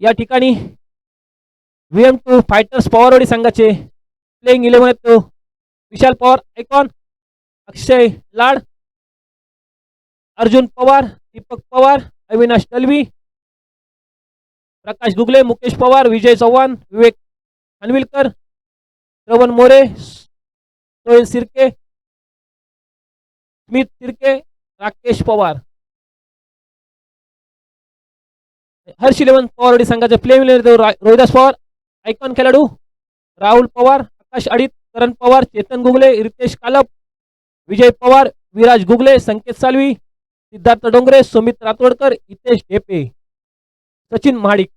या ठिकाणी VM2 fighters Pawarwadi संघाचे प्लेइंग 11 आहेत तो विशाल पवार आयकॉन, अक्षय लाड, अर्जुन पवार, दीपक पवार, अविनाश दलवी, प्रकाश गुगले, मुकेश पवार, विजय चव्हाण, विवेक खानविलकर, श्रवण मोरे, सोहेल सिरके, स्मित सिरके, राकेश पवार. हर्ष 11 पवारवाडी संघाचे प्लेइंग रोहिदास पवार आयकॉन खेळाडू, राहुल पवार, आकाश अडित, करण पवार, चेतन गुगले, रितेश कालप, विजय पवार, विराज गुगले, संकेत सालवी, सिद्धार्थ डोंगरे, सुमित रातोडकर, हितेश ढेपे, सचिन महाडिक.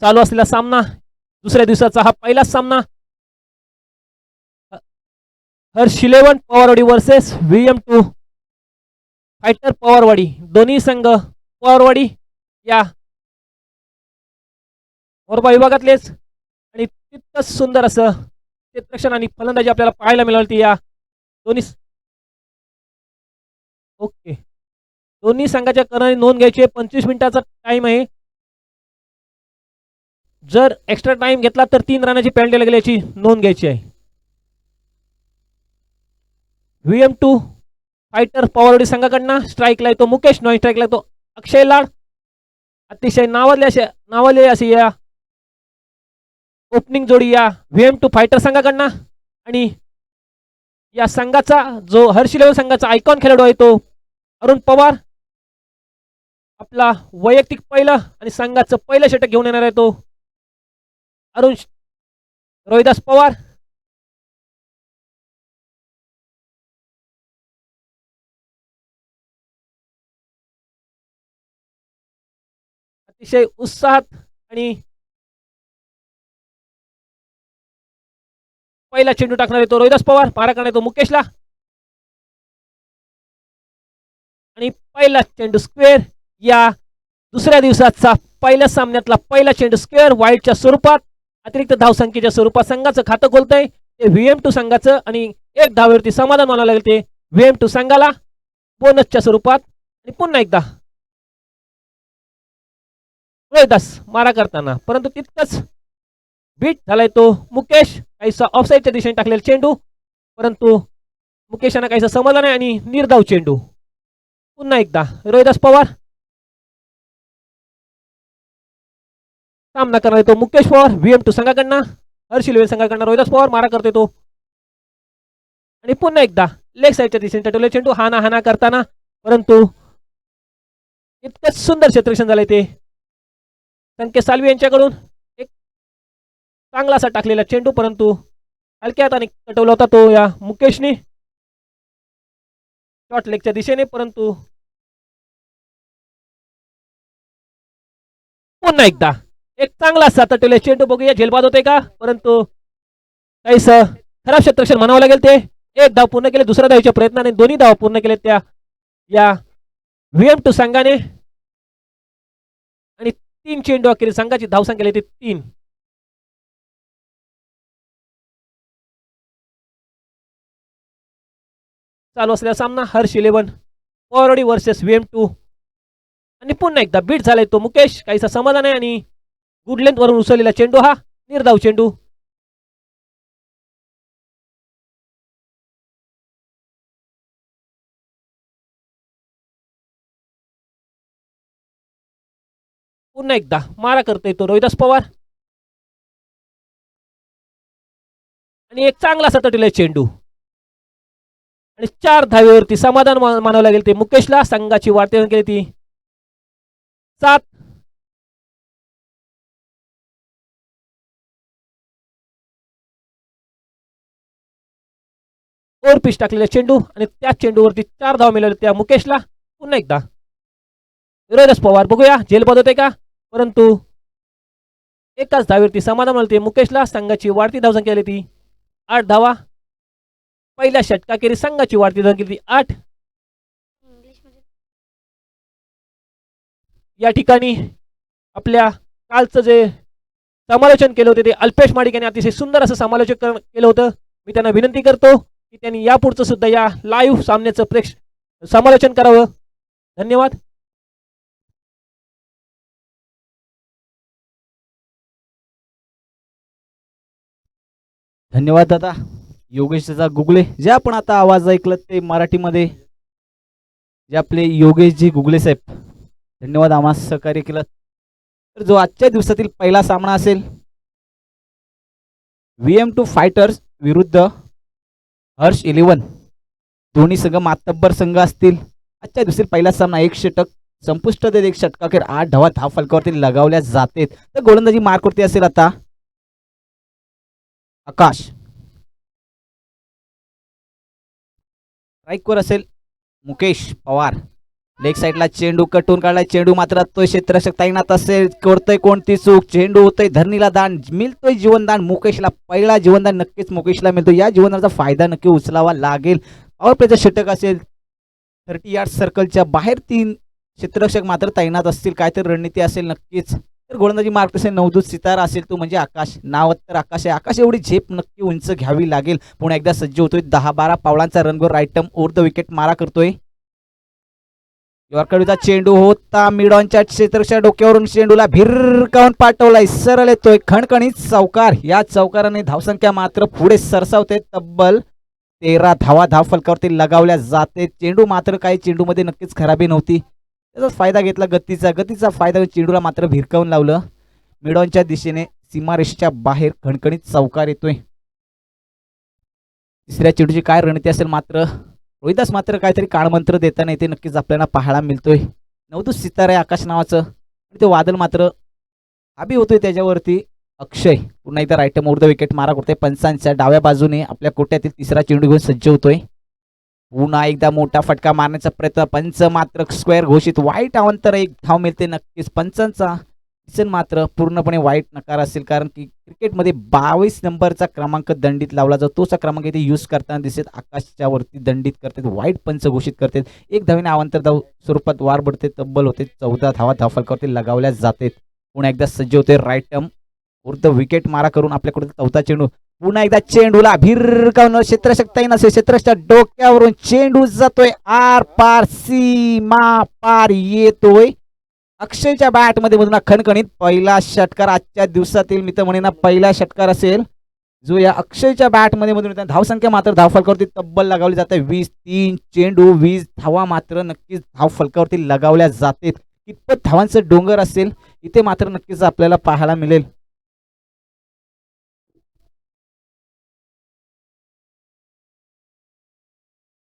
चालू असलेला सामना दुसऱ्या दिवसाचा हा पहिलाच सामना Harsh 11 Pawarwadi versus VM2 fighter Pawarwadi. दोन्ही संघ पवारवाडी या मोरबा विभागातलेच आणि तितकंच सुंदर असं क्षेत्ररक्षण आणि फलंदाजी आपल्याला पाहायला मिळाली या दोन्ही. ओके, दोन्ही संघाच्या कर्णधारांनी नोंद घ्यायची. 25 मिनिटाचा टाइम आहे. जर एक्स्ट्रा टाइम घेतला तर 3 रनाची पेनल्टी लागेल याची नोंद घ्यायची आहे. VM2 फायटर पवारवाडी संघाकडनं स्ट्राईकला येतो मुकेश, नॉन स्ट्राईकला येतो अक्षय लाड. अतिशय नावाले असे या ओपनिंग जोडी या VM2 फायटर संघाकडनं. आणि या संघाचा जो हर्ष 11 संघाचा आयकॉन खेळाडू आहे तो अरुण पवार. आपला वैयक्तिक पहिलं आणि संघाचं पहिलं षटक घेऊन येणार आहे तो अरुण रोहिदास पवार. अतिशय उत्साहात आणि पहिला चेंडू टाकणार आहे तो रोहिदास पवार. मारा करणार तो मुकेशला आणि पहिला चेंडू स्क्वेअर. या दुसऱ्या दिवसाचा पहिल्या सामन्यातला पहिला चेंडू स्क्वेअर वाईटच्या स्वरूपात अतिरिक्त धावसंख्येच्या स्वरूपात संघाचं खातं खोलतंय ते VM2 संघाचं आणि एक धावेवरती समाधान मानावं लागेल ते VM2 संघाला बोनसच्या स्वरूपात. आणि पुन्हा एकदा रोहिदास मारा करताना परंतु तितकंच बीट झालाय तो मुकेश. काहीसा ऑफसाईडच्या दिशेने टाकलेला चेंडू परंतु मुकेशांना काहीसा समजला नाही आणि निर्धाव चेंडू. पुन्हा एकदा रोहिदास पवार सामना करणार तो मुकेश पवार VM2 संघाकडनं. हर्ष 11 संघाकडनं रोहिदास पवार मारा करतोय तो आणि पुन्हा एकदा लेग साईडच्या दिशेने टाकलेला चेंडू हाना करताना परंतु इतकंच सुंदर क्षेत्ररक्षण झालंय ते संकेत सालवी यांच्याकडून. एक चांगला असा टाकलेला चेंडू परंतु हलक्या हाताने कटवला होता तो या मुकेशने शॉर्ट लेगच्या दिशेने. परंतु पुन्हा एकदा एक चांगला असा तटवलेला चेंडू बघूया झेलबाद होते का परंतु काहीस खराब क्षेत्ररक्षण म्हणावं लागेल ते. एक धाव पूर्ण केले दुसऱ्या धावच्या प्रयत्नाने दोन्ही धाव पूर्ण केले त्या या VM2 संघाने आणि 3 चेंडू अखेरीस संघाची धावसंख्या केली 3. चालू असलेला सामना हर्ष 11 पवारवाडी वर्सेस VM2 आणि पुन्हा एकदा बीट झालाय तो मुकेश. काहीसा समाधान आहे आणि गुड लेंथ वरून उचललेला चेंडू हा निर्धाव चेंडू. पुन्हा एकदा मारा करतोय तो रोहिदास पवार आणि एक चांगला असा तटलेला चेंडू आणि 4 धावेवरती समाधान मानावं लागेल ते मुकेशला. संघाची वाढती रन केली ती 7. ओव्हर पिच टाकलेला चेंडू आणि त्या चेंडूवरती 4 धाव मिळाले त्या मुकेशला. पुन्हा एकदा रोहिदास पवार बघूया झेल होते का, परंतु एकाच धावेवरती समाधान मिळते मुकेशला. संघाची वाढती धावसंख्या केली ती 8 धावा. पहिल्या षटकाखेरी संघाची वाढती धाव केली ती 8. या ठिकाणी आपल्या कालचं जे समालोचन केलं होतं ते अल्पेश माडिक यांनी अतिशय सुंदर असं समालोचन केलं होतं. मी त्यांना विनंती करतो की त्यांनी यापुढचं सुद्धा या लाईव्ह सामन्याचं समालोचन करावं. धन्यवाद. धन्यवाद दादा योगेश दादा गुगले. जे आपण आता आवाज ऐकलं ते मराठीमध्ये जे आपले योगेशजी गुगले साहेब, धन्यवाद आम्हाला सहकार्य केलं. तर जो आजच्या दिवसातील पहिला सामना असेल VM2 फायटर्स विरुद्ध हर्ष 11, दोन्ही संघ मातब्बर संघ असतील. आजच्या दिवशी पहिला सामना 1 षटक संपुष्ट देत 1 षटकाखेर 8 धावा फलकावरती लगावल्या जाते. तर गोलंदाजी मार्कवरती असेल आता आकाश. स्ट्राईकवर असेल मुकेश पवार. लेग साईडला चेंडू कटून काढलाय. चेंडू मात्र तो क्षेत्ररक्षक तैनात असेल. करतोय कोणती चूक. चेंडू होतोय धरणीला दान. मिळतोय जीवनदान मुकेशला. पहिला जीवनदान नक्कीच मुकेशला मिळतो. या जीवनदानाचा फायदा नक्की उचलावा लागेल. पॉवर प्लेचं षटक असेल 30 यार्ड सर्कलच्या बाहेर 3 क्षेत्ररक्षक मात्र तैनात असतील. काहीतरी रणनीती असेल नक्कीच. तर गोलंदाजी मार्क असेल नवदूत सितारा असेल तो म्हणजे आकाश. नाव तर आकाश आहे. आकाश एवढी झेप नक्की उंच घ्यावी लागेल. पुन्हा एकदा सज्ज होतोय. 10-12 पावलांचा रनगोर राईटम ओव्हर द विकेट मारा करतोय. यॉर्करचा चेंडू होता मिडॉनच्या क्षेत्ररक्षक डोक्यावरून चेंडूला भिरकावून पाठवलाय. सरळ येतोय खणखणीत चौकार. या चौकाराने धावसंख्या मात्र पुढे सरसावते. तब्बल 13 धावा फलकावरती लगावल्या जाते. चेंडू मात्र काही चेंडूमध्ये नक्कीच खराबी नव्हती. त्याचा फायदा घेतला गतीचा फायदा चेंडूला मात्र भिरकावून लावलं. मिडॉनच्या दिशेने सीमारेषेच्या बाहेर खणखणीत चौकार येतोय. तिसऱ्या चेंडूची काय रणनीती असेल मात्र रोहिदास मात्र काहीतरी काळमंत्र देताना इथे नक्कीच आपल्याला पाहायला मिळतोय. नवदूत सितारा आकाश नावाचं. आणि ते वादळ मात्र हाबी होतोय त्याच्यावरती. अक्षय पुन्हा एकदा राईट ओव्हर द विकेट मारा करतोय. पंचांच्या डाव्या बाजूने आपल्या कोट्यातील तिसरा चेंडू घेऊन सज्ज होतोय. पुन्हा एकदा मोठा फटका मारण्याचा प्रयत्न. पंच मात्र स्क्वेअर घोषित. वाईट अवंतर 1 धाव मिळते नक्कीच. पंचांचा डिसिजन मात्र पूर्णपणे वाईट नकार असेल. कारण की क्रिकेटमध्ये 22 नंबरचा क्रमांक दंडित लावला जातो. तोचा क्रमांक इथे यूज करताना दिसत आकाशच्या वरती दंडित करतात. वाईट पंच घोषित करतात. 1 धावेने अवंतर धाव स्वरूपात वार बढते. तब्बल होते 14 धावा धावफलकावरती लगावल्या जातात. पुन्हा एकदा सज्ज होते right arm over the wicket मारा करून आपल्याकडे चौथा चेंडू. पुन्हा एकदा चेंडूला भिरकावून क्षेत्ररक्षक तैनात असेल. क्षेत्ररक्षक डोक्यावरून चेंडू जातोय आर पार सीमा पार येतोय. अक्षयच्या बॅटमध्ये मधून खणखणीत पहिला षटकार आजच्या दिवसातील मी तर म्हणेन पहिला षटकार असेल जो या अक्षयच्या बॅटमध्ये मधून धावसंख्या मात्र धावफलकावरती तब्बल लगावली जाते. 23 चेंडू 20 धावा मात्र नक्कीच धावफलकावरती लगावल्या जातात. कितपत धावांचं डोंगर असेल इथे मात्र नक्कीच आपल्याला पाहायला मिळेल.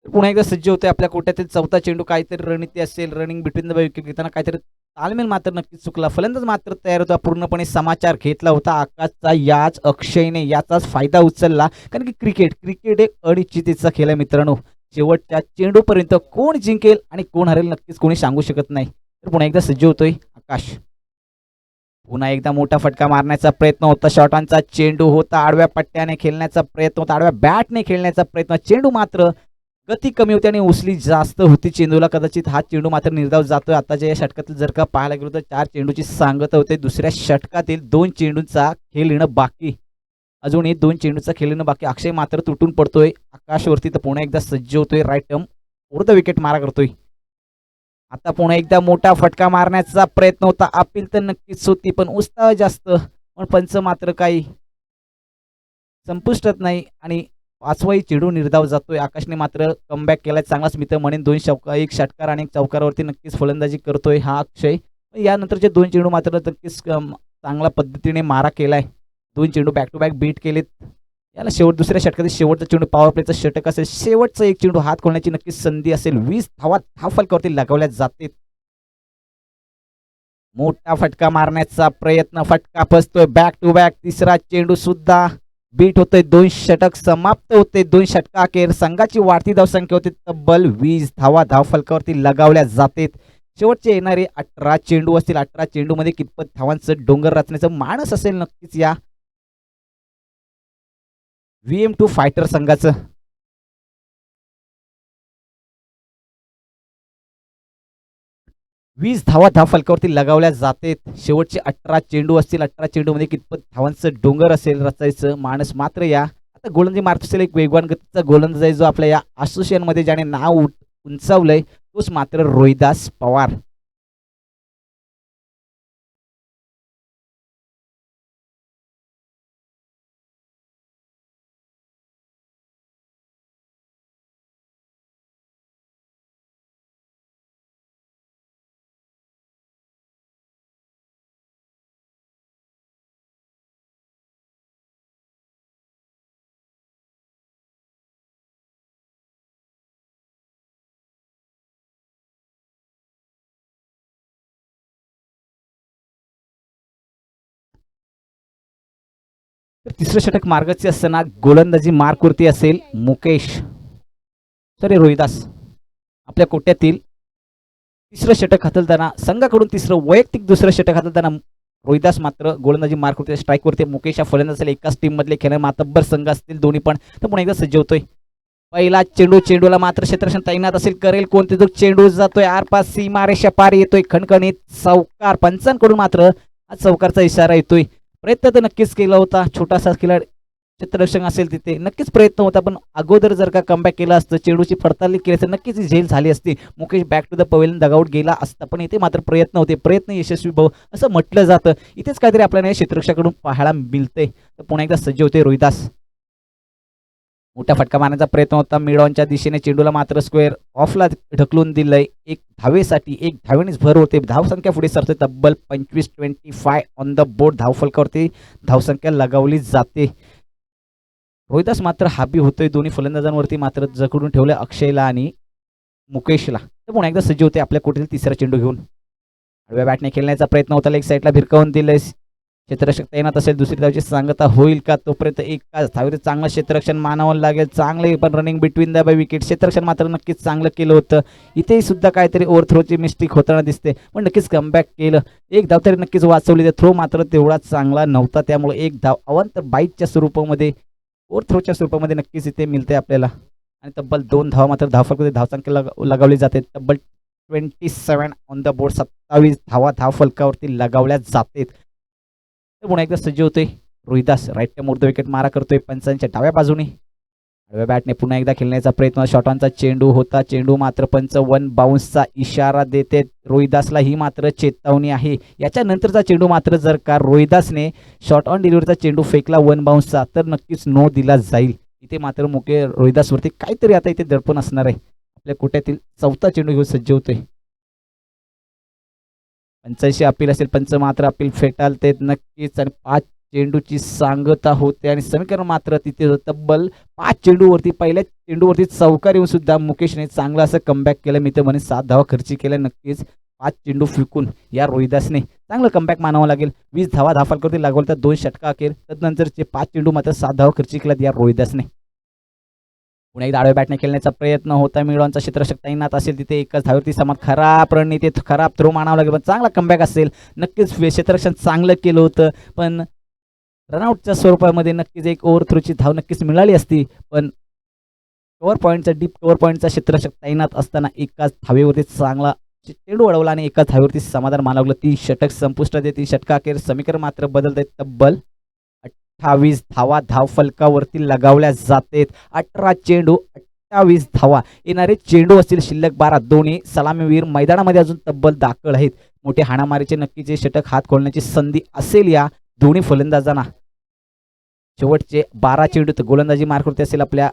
पुन्हा एकदा सज्ज होते आपल्या कोट्यातील चौथा चेंडू. काहीतरी रणनीती असेल. रनिंग बिटवीन द विकेट घेताना काहीतरी तालमेल मात्र नक्कीच चुकला. फलंदाज मात्र तयार होता. पूर्णपणे समाचार घेतला होता आकाशचा. याच अक्षयने याचाच फायदा उचलला. कारण की क्रिकेट एक अनिश्चिततेचा खेळ आहे मित्रांनो. शेवटच्या चेंडूपर्यंत कोण जिंकेल आणि कोण हरेल नक्कीच कोणी सांगू शकत नाही. तर पुन्हा एकदा सज्ज होतोय आकाश. पुन्हा एकदा मोठा फटका मारण्याचा प्रयत्न होता. शॉटांचा चेंडू होता. आडव्या पट्ट्याने खेळण्याचा प्रयत्न होता. आडव्या बॅटने खेळण्याचा प्रयत्न. चेंडू मात्र गती कमी होती आणि उचली जास्त होती चेंडूला. कदाचित हा चेंडू मात्र निर्धाव जातोय. आताच्या या षटकातील जर का पाहायला गेलो तर 4 चेंडूची सांगता होते. दुसऱ्या षटकातील 2 चेंडूंचा खेळ येणं बाकी. अजूनही 2 चेंडूचा खेळ येणं बाकी. अक्षय मात्र तुटून पडतोय आकाशवरती. तर पुन्हा एकदा सज्ज होतोय. Right arm over the wicket मारा करतोय. आता पुन्हा एकदा मोठा फटका मारण्याचा प्रयत्न होता. अपील तर नक्कीच होती पण उत्साह जास्त. पण पंच मात्र काही संपुष्टात नाही आणि 5वाही चेंडू निर्धाव जातोय. आकाशने मात्र कमबॅक केलाय चांगलाच मी तर म्हणेन. 1 षटकार आणि 1 चौकारावरती नक्कीच फलंदाजी करतोय हा अक्षय. यानंतरचे 2 चेंडू मात्र नक्कीच चांगल्या पद्धतीने मारा केलाय. 2 चेंडू बॅक टू बॅक बीट केलेत. याला दुसऱ्या षटकातील शेवटचा चेंडू पॉवर प्लेचा षटक असेल, शेवटचा एक चेंडू हात खोलण्याची नक्कीच संधी असेल. 20 धावा धावफलकावरती लगावल्या जातील. मोठा फटका मारण्याचा प्रयत्न, फटका फसतोय. बॅक टू बॅक तिसरा चेंडू सुद्धा बीट होतोय. 2 षटक समाप्त होते. 2 षटका अखेर संघाची वाढती धावसंख्या होती तब्बल 20 धावा धावफलकावरती लगावल्या जातात. शेवटचे येणारे 18 चेंडू असतील. 18 चेंडू मध्ये कितपत धावांचं डोंगर रचण्याचं मानस असेल नक्कीच या VM2 फायटर संघाचं. वीस धावा धावफलकावरती लगावल्या जातात. शेवटचे 18 चेंडू असतील. 18 चेंडू मध्ये कितपत धावांचं डोंगर असेल रचायचं मानस मात्र या आता गोलंदाजी मारत असेल एक वेगवान गतीचा गोलंदाज आहे जो आपल्या या असोसिएशन मध्ये ज्याने नाव उंचावलंय तोच मात्र रोहिदास पवार. तर तिसरं षटक मार्गाचे असताना गोलंदाजी मार्कवरती असेल मुकेश रोहिदास. आपल्या कोट्यातील तिसरं षटक हाताळताना संघाकडून तिसरं वैयक्तिक दुसरं षटक हाताळताना रोहिदास मात्र गोलंदाजी मार्कवरती स्ट्राईकवरती. मुकेश हा फलंदाज असेल. एकाच टीम मधले खेळणारे मातब्बर संघ असतील दोन्ही पण. तर पुन्हा एकदा सज्ज होतोय. पहिला चेंडूला मात्र क्षेत्ररक्षण तैनात असेल. करेल कोणते जो चेंडू जातोय आरपार सीमारेषा पार येतोय. खणखणीत चौकार. पंचांकडून मात्र हा चौकारचा इशारा येतोय. प्रयत्न तर नक्कीच केला होता. छोटासा खिलाडी क्षेत्ररक्षण असेल तिथे नक्कीच प्रयत्न होता पण अगोदर जर का कमबॅक केला असतं चेंडूची पडताळणी केली तर नक्कीच ही झेल झाली असती. Mukesh back to the pavilion dugout गेला असता पण इथे मात्र प्रयत्न होते. प्रयत्न यशस्वी भाऊ असं म्हटलं जातं. इथेच काहीतरी आपल्याला या क्षेत्ररक्षकाकडून पाहायला मिळते. तर पुन्हा एकदा सज्ज होते रोहिदास. मोठा फटका मारण्याचा प्रयत्न होता मिडॉनच्या दिशेने. चेंडूला मात्र स्क्वेअर ऑफला ढकलून दिलंय. एक धावेसाठी एक धावेनेच भर होते. धावसंख्या पुढे सरते तब्बल 25-25 ऑन द बोर्ड. धावफलकावरती धावसंख्या लगावली जाते. रोहिदास मात्र हाबी होतोय. दोन्ही फलंदाजांवरती मात्र जखडून ठेवलंय अक्षयला आणि मुकेशला. तर पुन्हा एकदा सज्ज होते आपल्या कोटील तिसरा चेंडू घेऊन. आडव्या बॅटने खेळण्याचा प्रयत्न होता. लेग साईडला भिरकावून दिलंय. क्षेत्ररक्षक तैनात असेल. दुसरी धावची सांगता होईल का तोपर्यंत एकाच धावेत चांगलं क्षेत्ररक्षण मानावं लागेल. चांगले पण running between the by wicket. क्षेत्ररक्षण मात्र नक्कीच चांगलं केलं होतं. इथेही सुद्धा काहीतरी ओव्हर थ्रोची मिस्टेक होताना दिसते पण नक्कीच कमबॅक केलं. एक धाव तरी नक्कीच वाचवली. थ्रो मात्र तेवढा चांगला नव्हता त्यामुळे एक धाव अवंतर बाईटच्या स्वरूपामध्ये ओव्हर थ्रोच्या स्वरूपामध्ये नक्कीच इथे मिळते आपल्याला. आणि तब्बल 2 धावा मात्र धावफलकामध्ये धावसंख्या लगावली जाते. तब्बल 27 ऑन द बोर्ड. 27 धावा धावफलकावरती लगावल्या जातात. तर पुन्हा एकदा सज्ज होतोय रोहिदास. राईट मोर्ध विकेट मारा करतोय पंचांच्या डाव्या बाजूने. डाव्या बॅटने पुन्हा एकदा खेळण्याचा प्रयत्न. शॉर्ट ऑनचा चेंडू होता. चेंडू मात्र पंच 1 बाउन्सचा इशारा देते. रोहिदासला ही मात्र चेतावणी आहे. याच्या नंतरचा चेंडू मात्र जर का रोहिदासने शॉर्ट ऑन डिलिव्हरीचा चेंडू फेकला 1 बाउन्सचा तर नक्कीच नो दिला जाईल. इथे मात्र मुके रोहिदासवरती काहीतरी आता इथे दडपण असणार आहे. आपल्या कोट्यातील चौथा चेंडू घेऊन सज्ज होतोय. 85 अपील असेल. पंच मात्र अपील फेटाळते नक्कीच. आणि 5 चेंडूची सांगता होते आणि समीकरण मात्र तिथे तब्बल 5 चेंडूवरती पहिल्या चेंडूवरती चौकार येऊन सुद्धा मुकेशने चांगलं असं कमबॅक केलं. मी तर म्हणे 7 धावा खर्ची केल्या. नक्कीच 5 चेंडू फिकून या रोहिदासने चांगलं कमबॅक मानावं लागेल. 20 धावा धावफलकावरती लागवल तर 2 षटका अखेर. तदनंतरचे 5 चेंडू मात्र 7 धावा खर्ची केल्यात या रोहिदासने. पुन्हा एकदा आडव्या बॅटने खेळण्याचा प्रयत्न होता. मिडॉनचा क्षेत्ररक्षक तैनात असेल तिथे एकाच धावेवरती समात. खराब रणनीती खराब थ्रो मानावं लागेल पण चांगला कमबॅक असेल. नक्कीच क्षेत्ररक्षण चांगलं केलं होतं पण रनआउटच्या स्वरूपामध्ये नक्कीच एक ओव्हर थ्रोची धाव नक्कीच मिळाली असती पण कव्हर पॉईंटचा डीप कव्हर पॉईंटचा क्षेत्ररक्षक तैनात असताना एकाच धावेवरती चांगला चेंडू अडवला आणि एकाच धावेवरती समाधान मानवलं. 3 षटक संपुष्टात येते. षटका अखेर समीकरण मात्र बदलत. तब्बल 28 धावा धावफलकावरती लगावल्या जातात. 18 चेंडू 28 धावा. येणारे चेंडू असतील शिल्लक 12. दोन्ही सलामीवीर मैदानामध्ये अजून तब्बल दाखल आहेत. मोठे हाणामारीचे नक्कीचे षटक हात खोलण्याची संधी असेल या दोन्ही फलंदाजांना. शेवटचे 12 चेंडू तर गोलंदाजी मार्कवरती असेल. आपल्या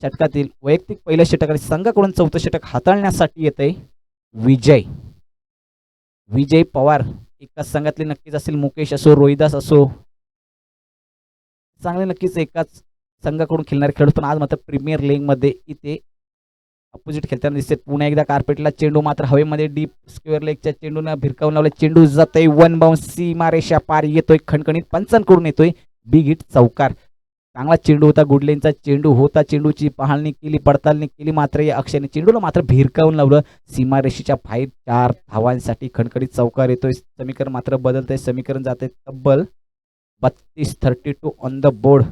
षटकातील वैयक्तिक पहिल्या षटक आणि संघाकडून चौथं षटक हाताळण्यासाठी येतंय विजय पवार. एकाच संघातले नक्कीच असेल. मुकेश असो रोहिदास असो चांगले नक्कीच एकाच संघाकडून खेळणारे खेळाडू, पण आज मात्र प्रीमियर लीगमध्ये इथे अपोजिट खेळताना दिसते. पुन्हा एकदा कार्पेटला चेंडू मात्र हवेमध्ये डीप स्क्वेअर लेगच्या चेंडूला भिरकावून लावला. चेंडू जातोय वन बाउन्स, सीमारेषा पार येतोय, खणखणीत पंचांकडून येतोय, बिग हिट चौकार. चांगला चेंडू होता, गुडलेनचा चेंडू होता. चेंडूची पाहणी केली, पडताळणी केली, मात्र या अक्षयने चेंडूला मात्र भिरकावून लावलं. सीमारेषेच्या बाहेर 4 धावांसाठी खणखणीत चौकार येतोय. समीकरण मात्र बदलतंय, समीकरण जाते तब्बल 32-32 ऑन द बोर्ड.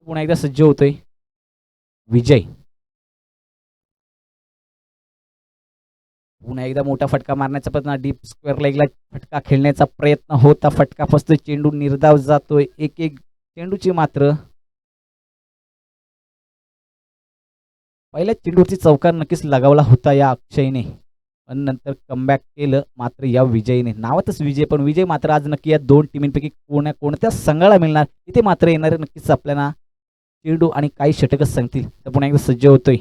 पुन्हा एकदा सज्ज होतोय विजय. पुन्हा एकदा मोठा फटका मारण्याचा प्रयत्न, डीप स्क्वेअर लेगला फटका खेळण्याचा प्रयत्न होता. फटका फसतोय, चेंडू निर्धाव जातोय. एक चेंडूची मात्र पहिल्या चेंडूवरती चौकार नक्कीच लगावला होता या अक्षयने, पण नंतर कमबॅक केलं मात्र या विजयने. नावातच विजय, पण विजय मात्र आज नक्की या 2 टीमींपैकी कोणत्या संघाला मिळणार इथे मात्र येणारे नक्कीच आपल्याला चेंडू आणि काही षटकच सांगतील. तर पुन्हा एकदा सज्ज होतोय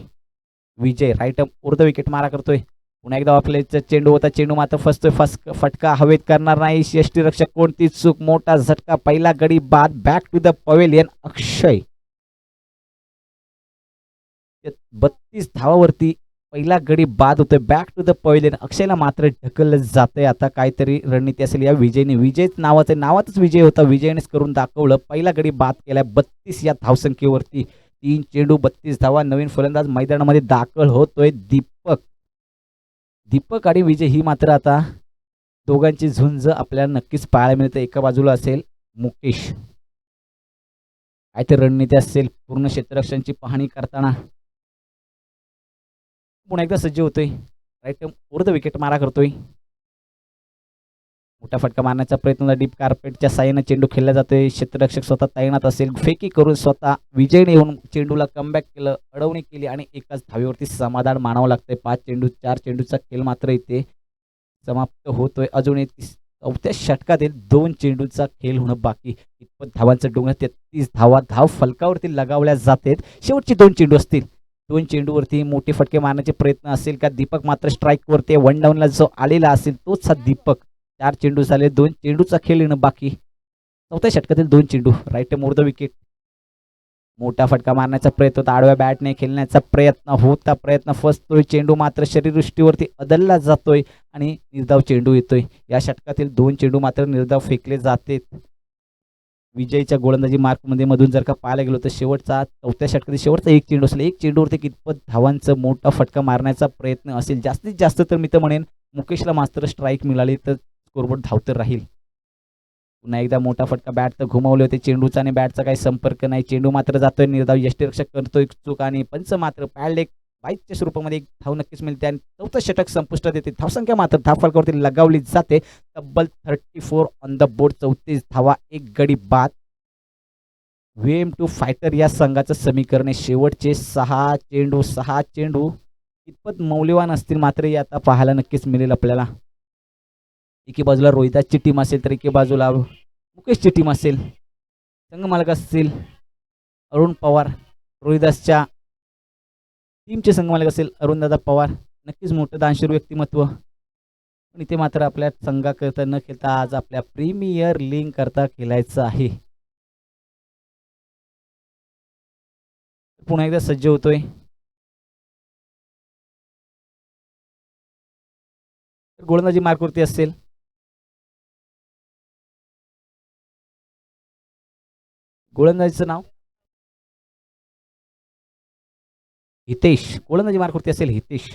विजय. राईट अर्ध विकेट मारा करतोय. पुन्हा एकदा आपल्या चेंडू होता, चेंडू मात्र फसतोय. फटका हवेत करणार नाही यष्टीरक्षक, कोणती चूक, मोठा झटका, पहिला गडी बाद. Back to the pavilion Akshay. 32 धावावरती पहिला गडी बाद होतोय. Back to the pavilion. अक्षयला मात्र ढकललं जातंय. आता काहीतरी रणनीती असेल या विजयने. विजयच नावातच विजय होता, विजयनेच करून दाखवलं. पहिला गडी बाद केलाय 32 या धावसंख्येवरती. 3 चेंडू 32 धावा. नवीन फलंदाज मैदानामध्ये दाखल होतोय दीपक आणि विजय. ही मात्र आता दोघांची झुंज आपल्याला नक्कीच पाहायला मिळते. एका बाजूला असेल मुकेश, काहीतरी रणनीती असेल पूर्ण क्षेत्ररक्षणाची पाहणी करताना. पुन्हा एकदा सज्ज होतोय राईट अर्ध विकेट मारा करतोय. मोठा फटका मारण्याचा प्रयत्न, डीप कार्पेटच्या साह्याने चेंडू खेळला जातोय. क्षेत्ररक्षक स्वतः तैनात असेल, फेकी करून स्वतः विजयने येऊन चेंडूला कमबॅक केलं, अडवणी केली आणि एकाच धावेवरती समाधान मानावं लागतंय. 4 चेंडूचा खेळ मात्र इथे समाप्त होतोय. अजूनही 4थ्या षटकातील 2 चेंडूचा खेळ होणं बाकी. इतपत धावांचं डोंगर, 33 धावा धाव फलकावरती लगावल्या जातात. शेवटची 2 चेंडू असतील. 2 चेंडूवरती मोठे फटके मारण्याचे प्रयत्न असेल का? दीपक मात्र स्ट्राईकवरती वन डाऊनला जो आलेला असेल तोच हा दीपक. 4 चेंडू झाले, 2 चेंडूचा खेळ येणं बाकी. 4थ्या षटकातील 2 चेंडू. राईट अर्ध विकेट. मोठा फटका मारण्याचा प्रयत्न होता, आडव्या बॅटने खेळण्याचा प्रयत्न होता. प्रयत्न फसतोय. चेंडू मात्र शरीरदृष्टीवरती अदलला जातोय आणि निर्धाव चेंडू येतोय. या षटकातील 2 चेंडू मात्र निर्धाव फेकले जाते. विजयच्या गोलंदाजी मार्कमध्ये मधून जर का पाहायला गेलो तर शेवटचा 4थ्या षटकातील शेवटचा 1 चेंडू असेल. 1 चेंडूवरती कितपत धावांचा मोठा फटका मारण्याचा प्रयत्न असेल. जास्तीत जास्त तर मी तर म्हणेन मुकेशला मात्र स्ट्राईक मिळाली तर स्कोरबोर्ड धावतर राहील. पुन्हा एकदा मोठा फटका, बॅट तर घुमावले होते. चेंडूचा आणि बॅटचा काही संपर्क नाही. चेंडू मात्र जातोय निर्धाव. यष्टीरक्षक करतोय चूक आणि पंच मात्र पॅड एक बाईकच्या स्वरूपामध्ये 1 धाव नक्कीच मिळते आणि 4थं षटक संपुष्टात येते. धावसंख्या मात्र धाव फलकावरती लगावली जाते. तब्बल 34 ऑन द बोर्ड. 34 धावा, 1 गडी बाद. वेम टू फायटर या संघाचं समीकरण आहे. शेवटचे 6 चेंडू कितपत मौल्यवान असतील मात्र हे आता पाहायला नक्कीच मिळेल आपल्याला. एके बाजूला रोहिदासची टीम असेल तर एके बाजूला मुकेशची टीम असेल. संघमालक असतील अरुण पवार. रोहिदासच्या टीमचे संघमालक असेल अरुणदादा पवार. नक्कीच मोठं दानशूर व्यक्तिमत्व. पण इथे मात्र आपल्या संघाकरता न खेळता आज आपल्या प्रीमियर लीग करता खेळायचं आहे. पुन्हा एकदा सज्ज होतोय. गोलंदाजी मार्कवरती असेल गोलंदाजीचं नाव हितेश. गोलंदाजी मार्कवरती असेल हितेश.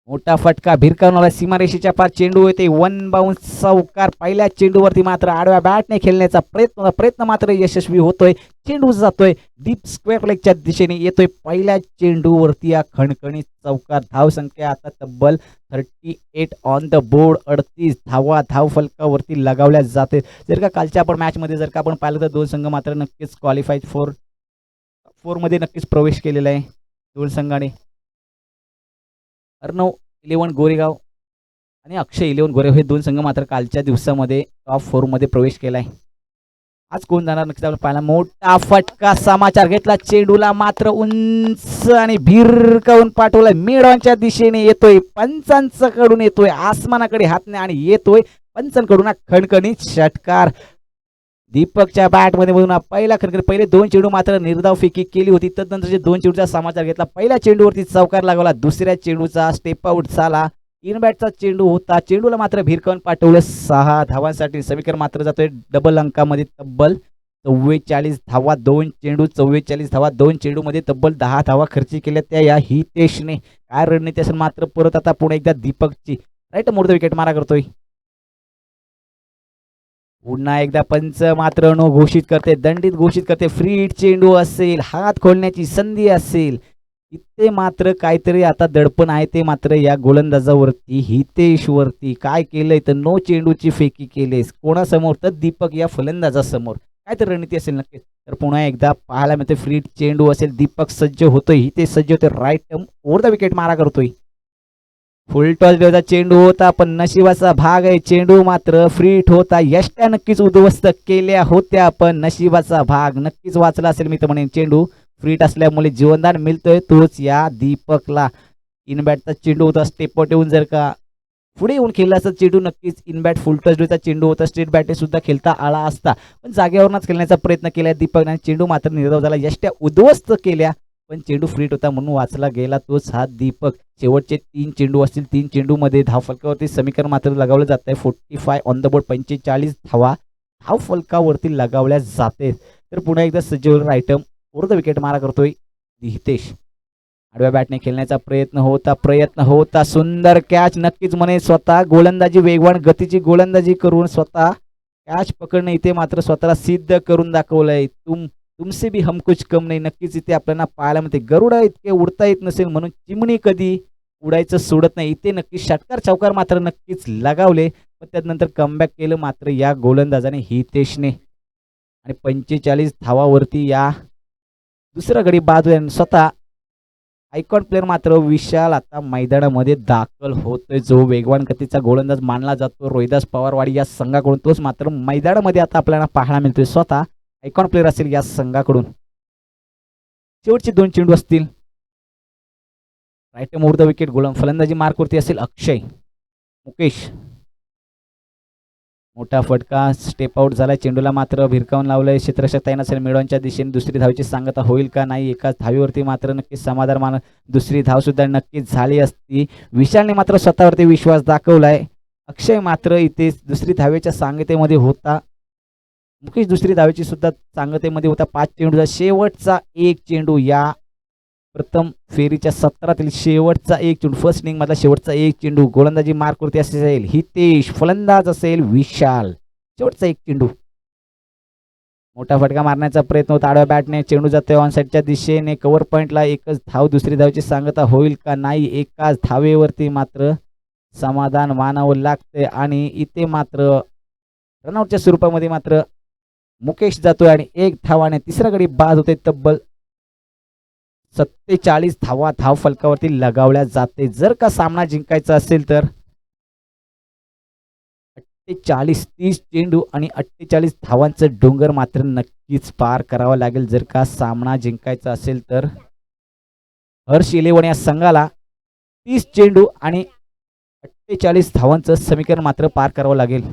मोठा फटका भिरकावणारा सीमारेषेच्या पार चेंडू येते. 1 बाउन्स चौकार. पहिल्या चेंडूवरती मात्र आडव्या बॅटने खेळण्याचा प्रयत्न मात्र यशस्वी होतोय. चेंडू जातोय डीप स्क्वेअर लेगच्या दिशेने येतोय. पहिल्या चेंडूवरती या खणखणीत चौकार. धावसंख्या आता तब्बल 38 ऑन द बोर्ड. 38 धावा धाव फलकावरती लगावल्या जाते. जर का कालच्या आपण मॅचमध्ये जर का आपण पाहिलं तर 2 संघ मात्र नक्कीच क्वालिफाईड 4 मध्ये नक्कीच प्रवेश केलेला आहे 2 संघाने. अर्णव 11 गोरेगाव आणि अक्षय 11 गोरेगाव हे 2 संघ मात्र कालच्या दिवसामध्ये टॉप 4 मध्ये प्रवेश केलाय. आज कोण जाणार नक्कीच आपण पाहिला. मोठा फटका समाचार घेतला. चेंडूला मात्र उंच आणि भिरकावून पाठवला. मिडॉनच्या दिशेने येतोय. पंचांकडून येतोय. आसमानाकडे हातने आणि येतोय. पंचांकडून हा खणखणीत षटकार. दीपकच्या बॅटमध्ये मधून हा पहिला खणखणी. पहिले 2 चेंडू मात्र निर्धाव फेकी केली होती. तदनंतरचे 2 चेंडूचा समाचार घेतला. पहिल्या चेंडूवरती चौकार लागवला. दुसऱ्या चेंडूचा स्टेप आउट झाला. इन बॅटचा चेंडू होता. चेंडूला मात्र भिरकावून पाठवलं 6 धावांसाठी. समीकरण मात्र जातोय डबल अंकामध्ये. तब्बल 44 धावा 2 चेंडू. 44 धावा 2 चेंडू मध्ये तब्बल 10 धावा खर्ची केल्या त्या या हितेशने. काय रणनीती असेल मात्र परत आता पुन्हा एकदा दीपकची राईट मोडतो विकेट मारा करतोय. पुन्हा एकदा पंच मात्र नो घोषित करते. दंडित घोषित करते. फ्री हिट चेंडू असेल, हात खोलण्याची संधी असेल, इथे मात्र काहीतरी आता दडपण आहे ते मात्र या गोलंदाजावरती. हितेश वरती काय केलंय तर नो चेंडूची फेकी केलीस कोणासमोर तर दीपक या फलंदाजासमोर. काय तर रणनीती असेल नक्कीच. तर पुन्हा एकदा पाहायला मिळते फ्री चेंडू असेल. दीपक सज्ज होतोय. हितेश सज्ज होतोय. Right arm over the wicket मारा करतोय. फुल टॉस देवचा चेंडू होता पण नशिबाचा भाग आहे. चेंडू मात्र फ्री हिट होता. यष्ट्या नक्कीच उद्ध्वस्त केल्या होत्या पण नशिबाचा भाग नक्कीच वाचला असेल. मी तर म्हणेन चेंडू फ्री हिट असल्यामुळे जीवनदान मिळतोय तोच या दीपकला. इनबॅटचा चेंडू होता. स्टेपआउट येऊन जर का पुढे येऊन खेळला असता चेंडू नक्कीच इनबॅट फुल टच देवचा चेंडू होता. स्ट्रेट बॅटे सुद्धा खेळता आला असता पण जागेवरच खेळण्याचा प्रयत्न केला दीपकने. चेंडू मात्र निर्धाव झाला. यष्ट्या उद्ध्वस्त केल्या पण चेंडू फ्री हिट होता म्हणून वाचला गेला तोच हा दीपक. शेवटचे 3 चेंडू असतील. 3 चेंडू मध्ये धाव फलकावरती समीकरण मात्र लगावलं जात आहे. 45 ऑन द बोर्ड. 45 धावा धाव फलकावरती लगावल्या जाते. तर पुन्हा एकदा सज्जवर रायटम ओव्हर द विकेट मारा करतोय हितेश. आडव्या बॅटने खेळण्याचा प्रयत्न होता. सुंदर कॅच नक्कीच म्हणे. स्वतः गोलंदाजी वेगवान गतीची गोलंदाजी करून स्वतः कॅच पकडणे इथे मात्र स्वतःला सिद्ध करून दाखवलंय. तुमसे भी हम कुछ कम नाही. नक्कीच इथे आपल्याला पाहायला मिळते. गरुडा इतके उडता येत नसेल म्हणून चिमणी कधी उडायचं सोडत नाही. इथे नक्कीच षटकार चौकार मात्र नक्कीच लगावले पण त्यानंतर कमबॅक केलं मात्र या गोलंदाजाने हितेशने. आणि 45 धावावरती या दुसरा गडी बाद. स्वतः आयकॉन प्लेअर मात्र विशाल आता मैदानामध्ये दाखल होतोय. जो वेगवान गतीचा गोलंदाज मानला जातो रोहिदास पवारवाडी या संघाकडून तोच मात्र मैदानामध्ये आता आपल्याला पाहायला मिळतोय. स्वतः आयकॉन प्लेअर असेल या संघाकडून. शेवटचे 2 चेंडू असतील. Right over the wicket. फलंदाजी मार्कवरती असेल अक्षय. मुकेश मोठा फटका. स्टेप आउट झालाय. चेंडूला मात्र भिरकावून लावलंय. क्षेत्ररक्षक तयार असेल. मिडॉनच्या दिशेने दुसरी धावेची सांगता होईल का नाही. एकाच धावेवरती मात्र नक्कीच समाधान मान. दुसरी धाव सुद्धा नक्कीच झाली असती. विशालने मात्र स्वतःवरती विश्वास दाखवलाय. अक्षय मात्र इथे दुसरी धावेच्या सांगतेमध्ये होता. मुकेश दुसरी धावेची सुद्धा सांगतेमध्ये होता. 5 चेंडूचा शेवटचा 1 चेंडू या प्रथम फेरीच्या 17तील शेवटचा 1 चेंडू. फर्स्ट इनिंग मधला शेवटचा 1 चेंडू. गोलंदाजी मार्कवरती असेल हितेश. फलंदाज असेल विशाल. शेवटचा 1 चेंडू. मोठा फटका मारण्याचा प्रयत्न होता. आडव्या बॅटने चेंडू जातोय ऑन साईडच्या दिशेने. कव्हर पॉइंटला एकच धाव. दुसरी धावेची सांगता होईल का नाही. एकाच धावेवरती मात्र समाधान मानावं लागतंय आणि इथे मात्र रनआउटच्या स्वरूपामध्ये मात्र मुकेश जातोय आणि 1 धावाने तिसरा गडी बाद होते. तब्बल 47 धावा धाव फलकावरती लगावल्या जाते. जर का सामना जिंकायचा असेल तर 30 चेंडू आणि 48 धावांचं डोंगर मात्र नक्कीच पार करावा लागेल. जर का सामना जिंकायचा असेल तर हर्ष 11 या संघाला 30 चेंडू आणि 48 धावांचं समीकरण मात्र पार करावं लागेल.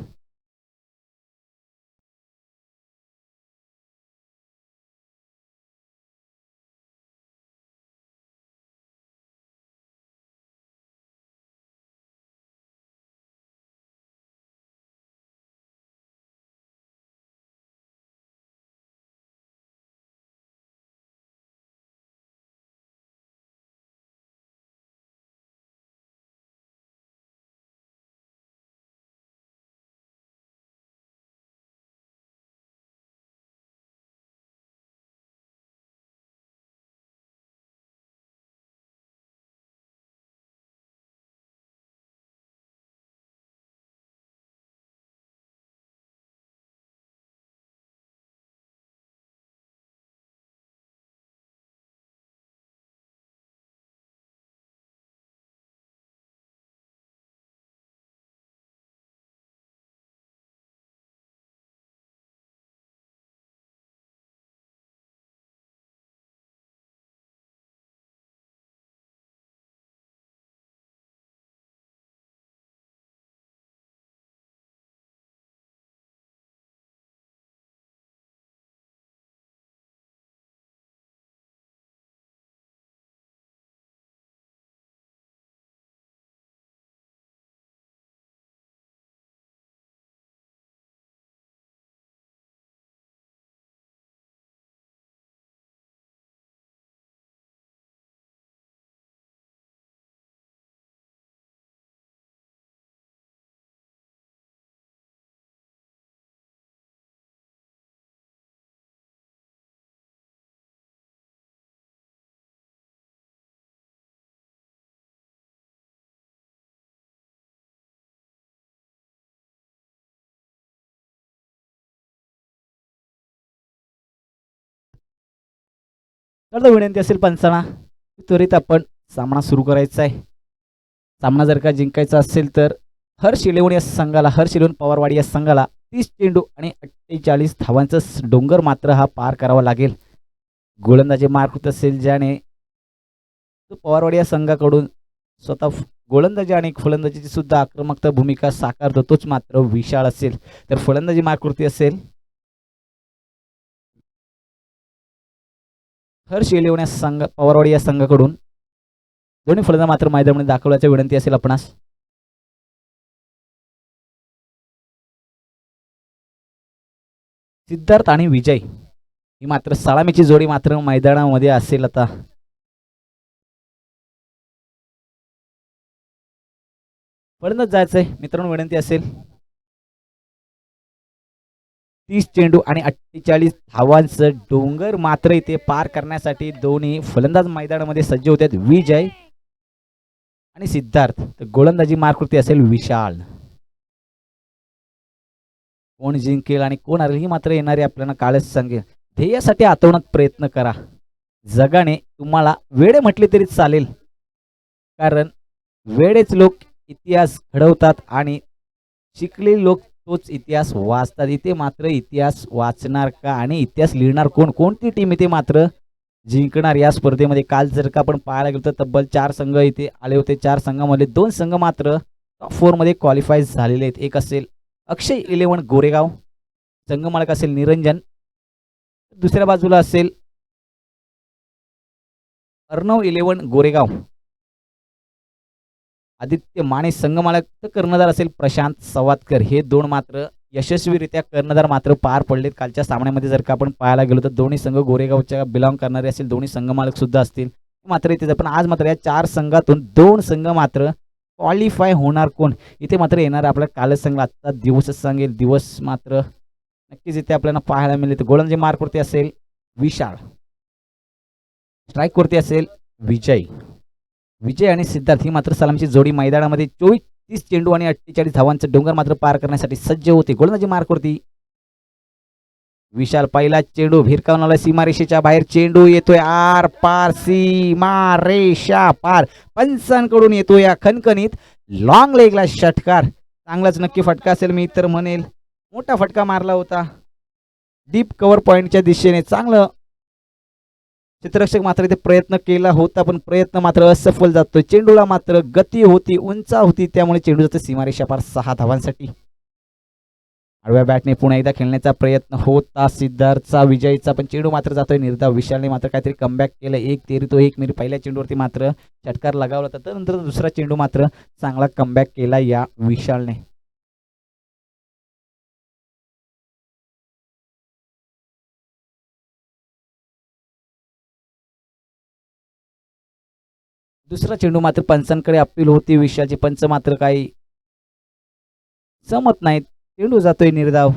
तर विनंती असेल पंचांना त्वरित आपण सामना सुरू करायचा आहे. सामना जर का जिंकायचा असेल तर हर्ष इलेव्हन या संघाला, हर्ष इलेव्हन पवारवाडी या संघाला 30 चेंडू आणि 48 धावांचा डोंगर मात्र हा पार करावा लागेल. गोलंदाजी मार्क होत असेल ज्याने तो पवारवाडी या संघाकडून स्वतः गोलंदाजी आणि फलंदाजीची सुद्धा आक्रमकता भूमिका साकारतो तोच मात्र विशाळ असेल. तर फलंदाजी मार्कवरती असेल हर्ष इलेव्हन या संघ, पवारवाडी या संघाकडून दोन्ही फलंदाज मात्र मैदानामध्ये दाखवण्याची विनंती असेल आपणास. सिद्धार्थ आणि विजय ही मात्र सलामीची जोडी मात्र मैदानामध्ये असेल. आता फलंदाज जायचंय मित्रांनो, विनंती असेल 30 चेंडू आणि 48 धावांचं डोंगर मात्र इथे पार करण्यासाठी दोन्ही फलंदाज मैदानामध्ये सज्ज होते विजय आणि सिद्धार्थ. तर गोलंदाजी मार्कवरती असेल विशाल. कोण जिंकेल आणि कोण हरेल ही मात्र येणारे आपल्याला काळच सांगेल. ध्येयासाठी आतवण्यात प्रयत्न करा. जगाने तुम्हाला वेडे म्हटले तरी चालेल, कारण वेडेच लोक इतिहास घडवतात आणि शिकलेले लोक तोच इतिहास वाचतात. इथे मात्र इतिहास वाचणार का आणि इतिहास लिहिणार कोण, कोणती टीम इथे मात्र जिंकणार या स्पर्धेमध्ये. काल जर का आपण पाहायला गेलो तर तब्बल 4 संघ इथे आले होते. 4 संघामध्ये 2 संघ मात्र टॉप 4 मध्ये क्वालिफाय झालेले आहेत. एक असेल अक्षय इलेव्हन गोरेगाव, संघमालक असेल निरंजन, दुसऱ्या बाजूला असेल अर्णव इलेव्हन गोरेगाव, आदित्य माने संघमालक, तर कर्णधार असेल प्रशांत सवातकर. हे 2 मात्र यशस्वीरित्या कर्णधार मात्र पार पडलेत कालच्या सामन्यामध्ये. जर का आपण पाहायला गेलो तर दोन्ही संघ गोरेगावच्या बिलॉंग करणारे असेल, दोन्ही संघमालक सुद्धा असतील मात्र इथे. पण आज मात्र या 4 संघातून 2 संघ मात्र क्वालिफाय होणार कोण इथे मात्र येणार आपल्या कालच सांगला आजचा दिवसच सांगेल. दिवस मात्र नक्कीच इथे आपल्याला पाहायला मिळेल. गोलंदाजी मार्कवरती असेल विशाळ, स्ट्राईकवरती असेल विजय. विजय आणि सिद्धार्थ ही मात्र सलामची जोडी मैदानामध्ये 30 चेंडू आणि 48 धावांचं डोंगर मात्र पार करण्यासाठी सज्ज होते. गोलंदाजी मार्कवरती विशाल. पहिला चेंडू भिरकावून सीमारेषेच्या बाहेर, चेंडू येतोय आर पार, सीमारेषा पार. पंचांकडून येतोय या खणखणीत लॉंग लेगला षटकार. चांगलाच नक्की फटका असेल, मी तर म्हणेल मोठा फटका मारला होता डीप कव्हर पॉइंटच्या दिशेने. चांगलं क्षेत्ररक्षक मात्र इथे प्रयत्न केला होता, पण प्रयत्न मात्र असफल जातोय. चेंडूला मात्र गती होती, उंचा होती, त्यामुळे चेंडू जातो सीमारेषा पार 6 धावांसाठी. आडव्या बॅटने पुन्हा एकदा खेळण्याचा प्रयत्न होता सिद्धार्थचा, विजयचा, पण चेंडू मात्र जातोय निर्धाव. विशालने मात्र काहीतरी कमबॅक केलं. 1 तेरी तो 1 मिरी. पहिल्या चेंडूवरती मात्र षटकार लगावला होता, त्यानंतर दुसरा चेंडू मात्र चांगला कमबॅक केला या विशालने. दुसरा चेंडू मात्र पंचांकडे अपील होती विशालची. पंच मात्र काही जमत नाहीत, चेंडू जातोय निर्धाव.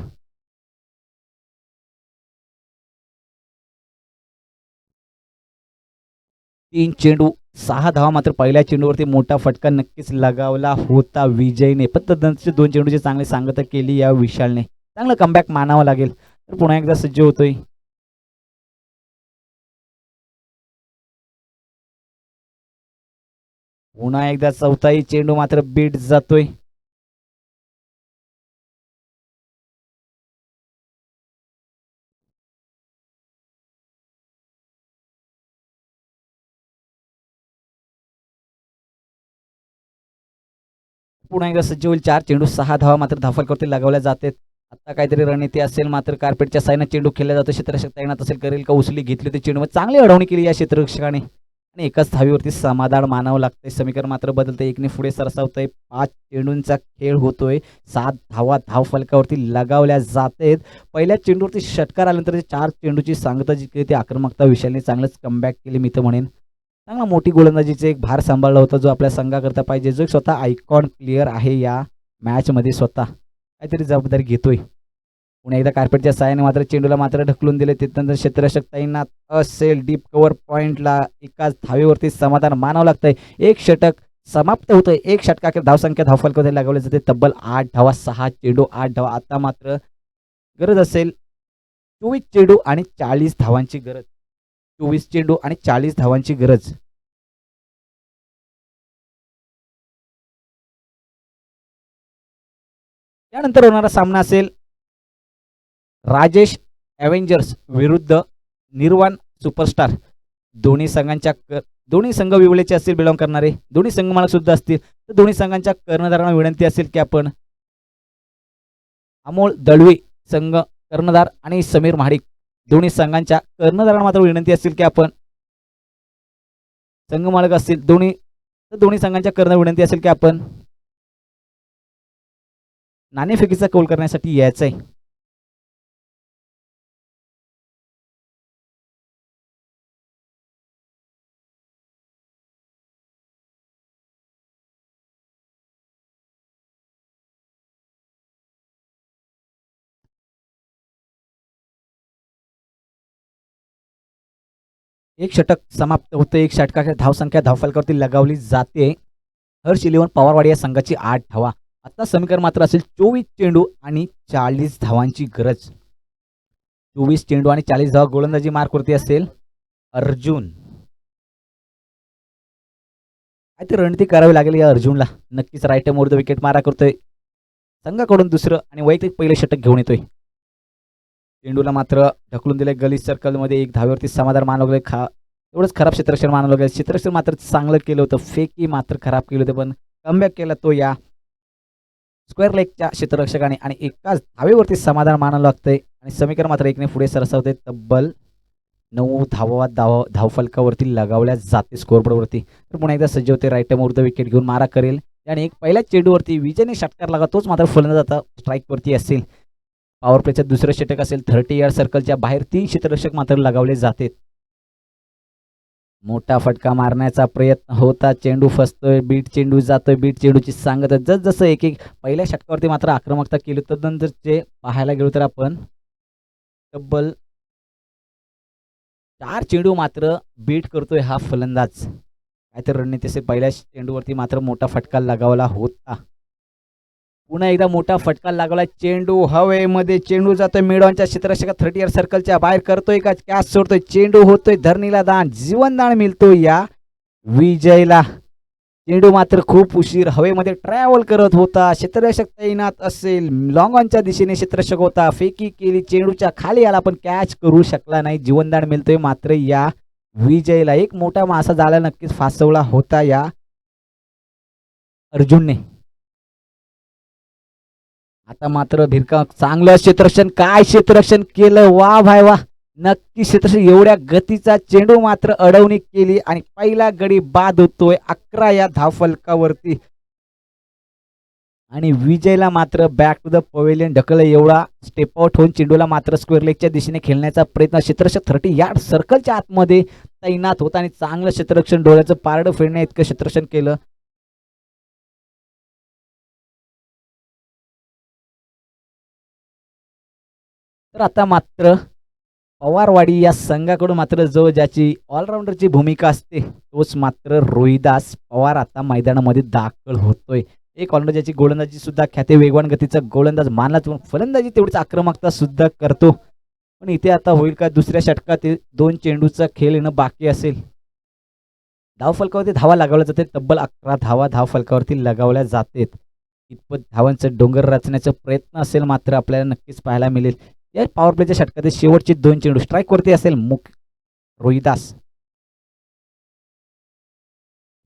तीन चेंडू 6 धावा मात्र पहिल्या चेंडूवरती मोठा फटका नक्कीच लगावला होता विजयने, पण त्यानंतरचे 2 चेंडूची चांगली सांगता केली या विशालने. चांगलं कमबॅक मानावं लागेल. तर पुन्हा एकदा सज्ज होतोय पुन्हा एकदा चौथाही चेंडू मात्र बीट जातोय. पुन्हा एकदा सज्ज होईल. 4 चेंडू 6 धावा मात्र धावफलकावरती लगावल्या जातात. आता काहीतरी रणनीती असेल मात्र कार्पेटच्या साईनं चेंडू खेळला जातो. क्षेत्ररक्षक तैनात असेल, करेल का उचली घेतली होती चेंडू, चांगली अडवणी केली या क्षेत्ररक्षकाने आणि एकाच धावीवरती समाधान मानावं लागतंय. समीकरण मात्र बदलतंय, 1ने पुढे सरसावतंय. 5 चेंडूंचा खेळ होतोय. 7 धावा धावफलकावरती लगावल्या जातात. पहिल्या चेंडूवरती षटकार आल्यानंतर 4 चेंडूची सांगता जी केली ती आक्रमकता विशालने चांगलंच कमबॅक केली मी तर म्हणेन. चांगला मोठी गोलंदाजीचे एक भार सांभाळला होता जो आपल्या संघाकरता पाहिजे, जो स्वतः आयकॉन प्लेयर आहे या मॅचमध्ये, स्वतः काहीतरी जबाबदारी घेतोय. पुन्हा एकदा कार्पेटच्या साहाय्याने मात्र चेंडूला मात्र ढकलून दिले. त्यानंतर क्षेत्ररक्षक तैनात असेल. डीप कव्हर पॉइंटला एकाच धावेवरती समाधान मानावं लागतंय. एक षटक समाप्त होतंय. एक षटकाखेर धावसंख्या धावफलकावरती लगावली जाते तब्बल 8 धावा. 6 चेंडू 8 धावा. आता मात्र गरज असेल 24 चेंडू आणि 40 धावांची गरज. 24 चेंडू आणि 40 धावांची गरज. त्यानंतर होणारा सामना असेल राजेश एव्हेंजर्स विरुद्ध निर्वाण सुपरस्टार. दोन्ही संघ विवळेचे असतील बिलॉंग करणारे, दोन्ही संघ मालक सुद्धा असतील. तर दोन्ही संघांच्या कर्णधारांना विनंती असेल की आपण अमोल दळवी संघ कर्णधार आणि समीर महाडिक दोन्ही संघांच्या कर्णधारांना मात्र विनंती असेल की आपण संघ मालक असतील दोन्ही संघांच्या कर्णधार विनंती असेल की आपण नाणेफेकीचा कौल करण्यासाठी यायचं आहे. एक षटक समाप्त होतं. एक षटकाच्या धावसंख्या धावफलकावरती लगावली जाते. हर्ष इलेव्हन पवारवाडी या संघाची 8 धावा. आता समीकरण मात्र असेल 24 चेंडू आणि 40 धावांची गरज. 24 चेंडू आणि 40 धावा. गोलंदाजी मार्कवरती असेल अर्जुन. काय ते रणनीती करावी लागेल या अर्जुनला. नक्कीच राईट मोर द विकेट मारा करतोय. संघाकडून दुसरं आणि वैयक्तिक पहिले षटक घेऊन येतोय. चेंडूला मात्र ढकलून दिले गली सर्कलमध्ये. एक धावेवरती समाधान मानवलं. एवढंच खराब क्षेत्ररक्षण मानवलं गेलं. क्षेत्ररक्षण मात्र चांगलं केलं होतं. फेकी मात्र खराब केलं होतं, पण कमबॅक केला तो या स्क्वेअर लेगच्या क्षेत्ररक्षकाने आणि एकाच धावेवरती समाधान मानावं लागतंय आणि समीकरण मात्र एकने पुढे सरसावते. तब्बल 9 धावफलकावरती लगावल्या जाते स्कोअरबोर्डवरती. तर पुन्हा एकदा सज्ज होते. राईट द विकेट घेऊन मारा करेल आणि एक पहिल्या चेंडूवरती विजयने षटकार लागा. तोच मात्र फलंदाज आता स्ट्राईकवरती असेल. पॉवर प्लेचं दुसरं षटक असेल. 30 यार्ड सर्कलच्या बाहेर 3 क्षेत्ररक्षक मात्र लगावले जाते. मोठा फटका मारण्याचा प्रयत्न होता. चेंडू फसतोय. बीट चेंडू जातोय. बीट चेंडूची सांगत जसं एक पहिल्या षटकावरती मात्र आक्रमकता केली. तदनंतरचे पाहायला गेलो तर आपण तब्बल 4 चेंडू मात्र बीट करतोय हा फलंदाज. काहीतरी रणनीती असेल. पहिल्या चेंडूवरती मात्र मोठा फटका लगावला होता. पुन्हा एकदा मोठा फटका लागला. चेंडू हवेमध्ये. चेंडू जातोय मिडॉनच्या क्षेत्ररक्षकात 30 यार्ड सर्कलच्या बाहेर. करतोय का कॅच सोडतोय. चेंडू होतोय धरणीला दान. जीवनदान मिळतोय या विजयला. चेंडू मात्र खूप उशीर हवेमध्ये ट्रॅव्हल करत होता. क्षेत्ररक्षक तैनात असेल. लॉंग ऑनच्या दिशेने क्षेत्ररक्षक होता. फेकी केली. चेंडूच्या खाली आला पण कॅच करू शकला नाही. जीवनदान मिळतोय मात्र या विजयला. एक मोठा मासा झाला नक्कीच फासवला होता या अर्जुनने. आता मात्र भिरका चांगलं क्षेत्ररक्षण. काय क्षेत्ररक्षण केलं. वा भाई वा. नक्की क्षेत्ररक्षण. एवढ्या गतीचा चेंडू मात्र अडवणूक केली आणि पहिला गडी बाद होतोय 11 या धावफलकावरती आणि विजयला मात्र बॅक टू द पवेलियन ढकललं. एवढा स्टेप आउट होऊन चेंडूला मात्र स्क्वेअर लेगच्या दिशेने खेळण्याचा प्रयत्न. क्षेत्ररक्षक 30 यार्ड सर्कलच्या आतमध्ये तैनात होता आणि चांगलं क्षेत्ररक्षण. डोळ्याचं पारडं फेडण्या इतकं क्षेत्ररक्षण केलं. तर आता मात्र पवारवाडी या संघाकडून मात्र जो ज्याची ऑलराऊंडरची भूमिका असते तोच मात्र रोहिदास पवार आता मैदानामध्ये दाखल होतोय. एक ऑलराऊंडर ज्याची गोलंदाजी सुद्धा ख्याते. वेगवान गतीचा गोलंदाज मानला. फलंदाजी तेवढीच आक्रमकता सुद्धा करतो. पण इथे आता होईल का. दुसऱ्या षटकात 2 चेंडूचा खेळ येणं बाकी असेल. धावफलकावरती धावा लगावल्या जाते. तब्बल 11 धावा धावफलकावरती लगावल्या जातात. इतपत धावांचं डोंगर रचण्याचा प्रयत्न असेल मात्र आपल्याला नक्कीच पाहायला मिळेल. या पॉवर प्लेच्या षटकातील शेवटचे 2 चेंडू स्ट्राईकवरती असेल रोहिदास.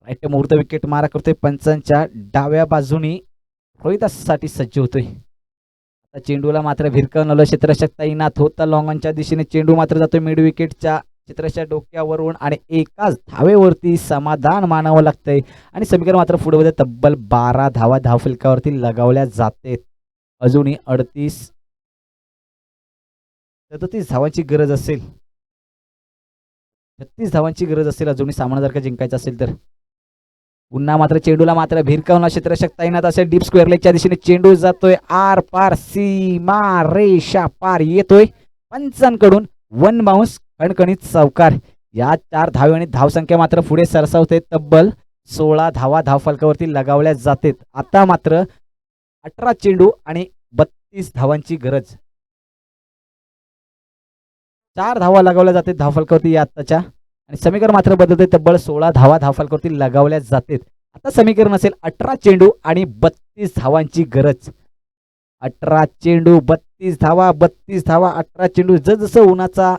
राईट मुहूर्त विकेट मारा करतोय. पंचांच्या डाव्या बाजूनी रोहिदाससाठी सज्ज होतोय. आता चेंडूला मात्र भिरकवलं. क्षेत्ररक्षक तैनात होता लॉंग ऑनच्या दिशेने. चेंडू मात्र जातोय मिड विकेटच्या क्षेत्ररक्षक डोक्यावरून आणि एकाच धावेवरती समाधान मानावं लागतंय आणि समीकरण मात्र पुढे तब्बल 12 धावा धावफलकावरती लगावल्या जाते. अजूनही 37 धावांची गरज असेल. 36 धावांची गरज असेल अजूनही सामना जर का जिंकायचा असेल तर. पुन्हा मात्र चेंडूला मात्र भिरकावला. क्षेत्ररक्षक तैनात असेल. डीप स्क्वेअर लेगच्या दिशेने चेंडू जातोय आर पार. सीमा रेषा पार येतोय. पंचांकडून 1 बाउन्स. कणकणीत चौकार. या 4 धावे आणि धावसंख्या मात्र पुढे सरसावते. तब्बल 16 धावा धावफलकावरती लगावल्या जातात. आता मात्र 18 चेंडू आणि 32 धावांची गरज. 4 धावा लगावल्या जाते धावफलकावरती या आत्ताच्या आणि समीकरण मात्र बदलते. तब्बल 16 धावा धावफलकावरती लगावल्या जातात. आता समीकरण असेल 18 चेंडू आणि 32 धावांची गरज. 18 चेंडू 32 धावा 32 धावा 18 चेंडू. जसं उन्हाचा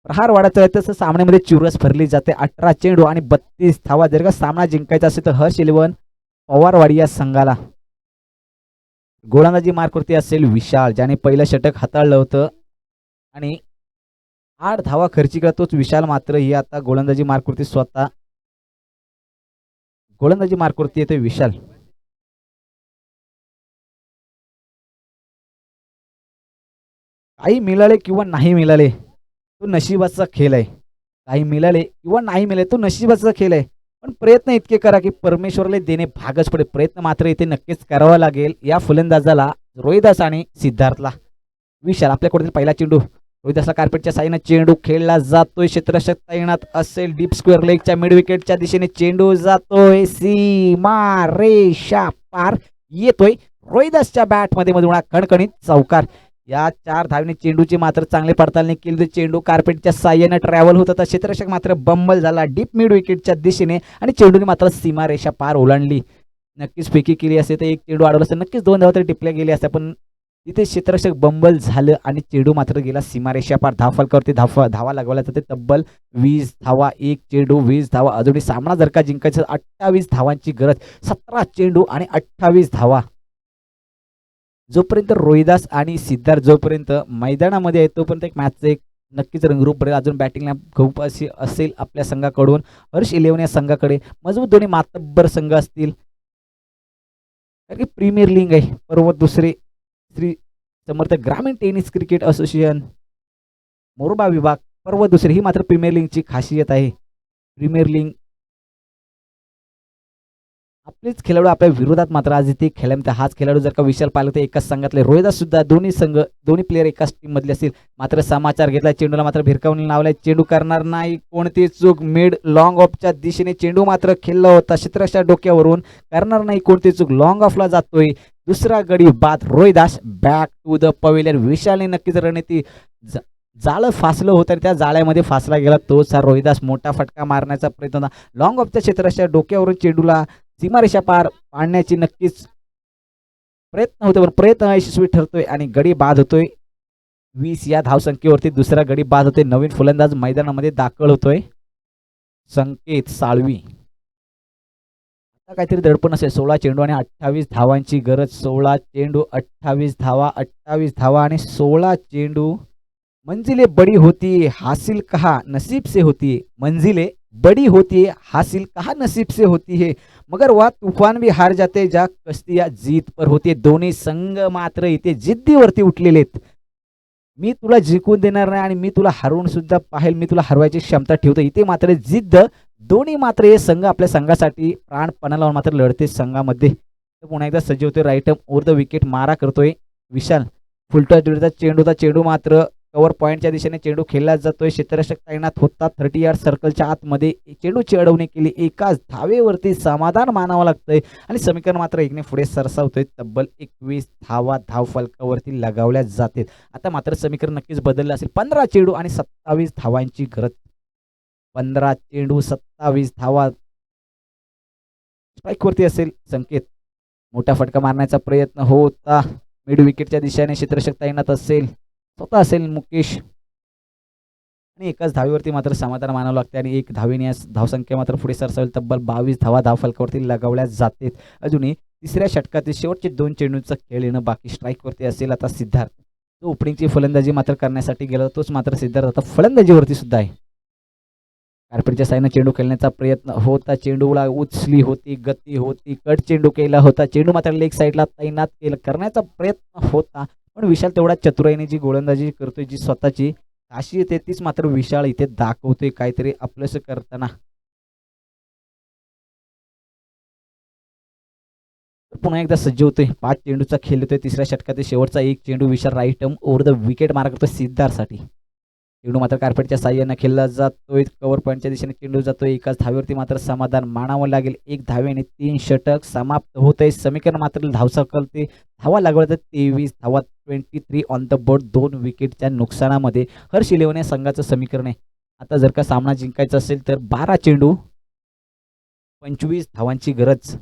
प्रहार वाढायचा आहे तसं सामन्यामध्ये चुरस भरली जाते. 18 चेंडू आणि 32 धावा. जर का सामना जिंकायचा असेल तर हर्ष 11 पवारवाडी या संघाला. गोलंदाजी मार्कवरती असेल विशाल, ज्याने पहिलं षटक हाताळलं होतं आणि 8 धावा खर्ची केला तोच विशाल. मात्र ही आता गोलंदाजी मार्कवरती स्वतः गोलंदाजी मार्कवरती येतोय विशाल. काही मिळाले किंवा नाही मिळाले तो नशिबाचा खेळ आहे. काही मिळाले किंवा नाही मिळाले तो नशिबाचा खेळ आहे. पण प्रयत्न इतके करा की परमेश्वराला देणे भागच पडे. प्रयत्न मात्र इथे नक्कीच करावा लागेल या फलंदाजाला, रोहिदास आणि सिद्धार्थला. विशाल आपल्याकडे पहिला चेंडू रोहिदासला कार्पेटच्या साईनं चेंडू खेळला जातोय. क्षेत्ररक्षक तैनात असेल डीप स्क्वेअर लेगच्या मिड विकेटच्या दिशेने चेंडू जातोय. सीमा रेषा पार येतोय. रोहिदासच्या बॅटमध्ये मधून खणखणीत चौकार. या 4 धावने चेंडूची मात्र चांगली पडताळणी केली. चेंडू कार्पेटच्या साह्याने ट्रॅव्हल होत होता. क्षेत्ररक्षक मात्र बंबल झाला डीप मिड विकेटच्या दिशेने आणि चेंडूने मात्र सीमारेषा पार ओलांडली. नक्कीच फेकी केली असते तर एक चेंडू अडवला असता, नक्कीच 2 धावा तरी टिपल्या गेल्या असत्या. पण तिथे क्षेत्ररक्षक बंबल झालं आणि चेंडू मात्र गेला सीमारेषा पार. धावफलकावरती धावा लागवल्या जाते. तब्बल 20 धावा. एक चेंडू 20 धावा. अजूनही सामना जर का जिंकायचा 28 धावांची गरज. 17 चेंडू आणि 28 धावा. जोपर्यंत रोहिदास आणि सिद्धार्थ जोपर्यंत मैदानामध्ये आहे तोपर्यंत एक मॅचचं एक नक्कीच रंगरूप बरेल. अजून बॅटिंगला खूप अशी असेल आपल्या संघाकडून. हर्ष 11 या संघाकडे मजबूत दोन्ही मातब्बर संघ असतील. कारण की प्रीमियर लीग आहे. पर्व दुसरे श्री समर्थ ग्रामीण टेनिस क्रिकेट असोसिएशन मोरबा विभाग पर्व दुसरे. ही मात्र प्रीमियर लीगची खासियत आहे. प्रीमियर लीग आपलेच खेळाडू आपल्या विरोधात मात्र आज इथे खेळामध्ये. हाच खेळाडू जर का विशाल पाहिलं तर एकाच संघातले. रोहिदास सुद्धा दोन्ही प्लेयर एकाच टीम मधले असतील. मात्र समाचार घेतला. चेंडूला मात्र भिरकावून लावलाय. चेंडू करणार नाही कोणती चूक. मिड लॉंग ऑफच्या दिशेने चेंडू मात्र खेळला होता. क्षेत्ररक्षक डोक्यावरून करणार नाही कोणती चूक. लॉंग ऑफला जातोय. दुसरा गडी बाद. Rohidas back to the pavilion. विशालने नक्कीच रणनीती जाळं फासलं होतं आणि त्या जाळ्यामध्ये फासला गेला तोच हा रोहिदास. मोठा फटका मारण्याचा प्रयत्न होता. लॉंग ऑफच्या क्षेत्ररक्षक डोक्यावरून चेंडूला सीमारेषा पार पाडण्याची नक्कीच प्रयत्न होतो पण प्रयत्न यशस्वी ठरतोय आणि गडी बाद होतोय. 20 या धावसंख्येवरती दुसरा गडी बाद होतोय. नवीन फलंदाज मैदानामध्ये दाखल होतोय संकेत साळवी. आता काहीतरी दडपण असेल. 16 चेंडू आणि 28 धावांची गरज. 16 चेंडू 28 धावा. 28 धावा आणि 16 चेंडू. मंजिले बड़ी होती हासिल कहा नसीब से होती है. मंजिले बड़ी होती है हासिल कहा नसीब से होती है. मगर वह तूफान भी हार जाते ज्या कश्तियां जीत पर होती. दोन्ही संघ मात्र इथे जिद्दीवरती उठलेले आहेत. मी तुला जिंकून देणार नाही आणि मी तुला हरवून सुद्धा पाहेल. मी तुला हरवायची क्षमता ठेवतो. इथे मात्र जिद्द. दोन्ही मात्र हे संघ आपल्या संघासाठी प्राणपणाला लावून मात्र लढते संघामध्ये. पुन्हा एकदा सज्ज होते. राईट ओव्हर द विकेट मारा करतोय विशाल. फुलटॉस चेंडू मात्र कव्हर पॉईंटच्या दिशेने चेंडू खेळला जातोय. क्षेत्ररक्षक तैनात होता 30 यार्ड सर्कलच्या आतमध्ये. चेंडूची अडवणी केली. एकाच धावेवरती समाधान मानावं लागतंय आणि समीकरण मात्र एकने पुढे सरसावतोय. तब्बल 21 धावा धावफलकावरती लगावल्या जातील. आता मात्र समीकरण नक्कीच बदललं असेल. 15 चेंडू आणि 27 धावांची गरज. 15 चेंडू 27 धावा. स्ट्राईकवरती असेल संकेत. मोठा फटका मारण्याचा प्रयत्न होता मिड विकेटच्या दिशेने. क्षेत्ररक्षक तैनात असेल. स्वतः असेल मुकेश आणि एकाच धावेवरती मात्र समाधान मानावं लागते आणि एक धावेने या धावसंख्या मात्र पुढे सरसावेल. तब्बल 22 धावा धावफलकावरती लगावल्या जातात. अजूनही तिसऱ्या षटकातील शेवटचे 2 चेंडूंचा खेळ येणं बाकी. स्ट्राईकवरती असेल आता सिद्धार्थ. तो ओपनिंगची फलंदाजी मात्र करण्यासाठी गेला तोच मात्र सिद्धार्थ आता फलंदाजीवरती सुद्धा आहे. कार्पेटच्या साईनं चेंडू खेळण्याचा प्रयत्न होता. चेंडूला उचली होती, गती होती, कट चेंडू केला होता. चेंडू मात्र लेग साईडला तैनात करण्याचा प्रयत्न होता पण विशाल तेवढा चतुराईने जी गोलंदाजी करतोय, जी स्वतःची खासियत आहे तीच मात्र विशाल इथे दाखवतोय काहीतरी आपलंसं करताना. पुन्हा एकदा सज्ज होतोय. 5 चेंडूचा खेळ होतोय. तिसऱ्या षटकातील शेवटचा एक चेंडू विशाल राईट ओव्हर द विकेट मारा करतोय सिद्धार्थसाठी. चेंडू मात्र कार्पेटच्या साह्यानं खेळला जातोय. कव्हर पॉईंटच्या दिशेने चेंडू जातोय. एकाच धावेवरती मात्र समाधान मानावं लागेल. 1 धावेने 3 षटक समाप्त होत आहे. समीकरण मात्र धावसंख्या धावा लागवत 23 धावा. 23 ऑन द बोर्ड. 2 विकेटच्या नुकसानामध्ये हर्ष इलेव्हन या संघाचं समीकरण आहे. आता जर का सामना जिंकायचा असेल तर 12 चेंडू 25 धावांची गरज.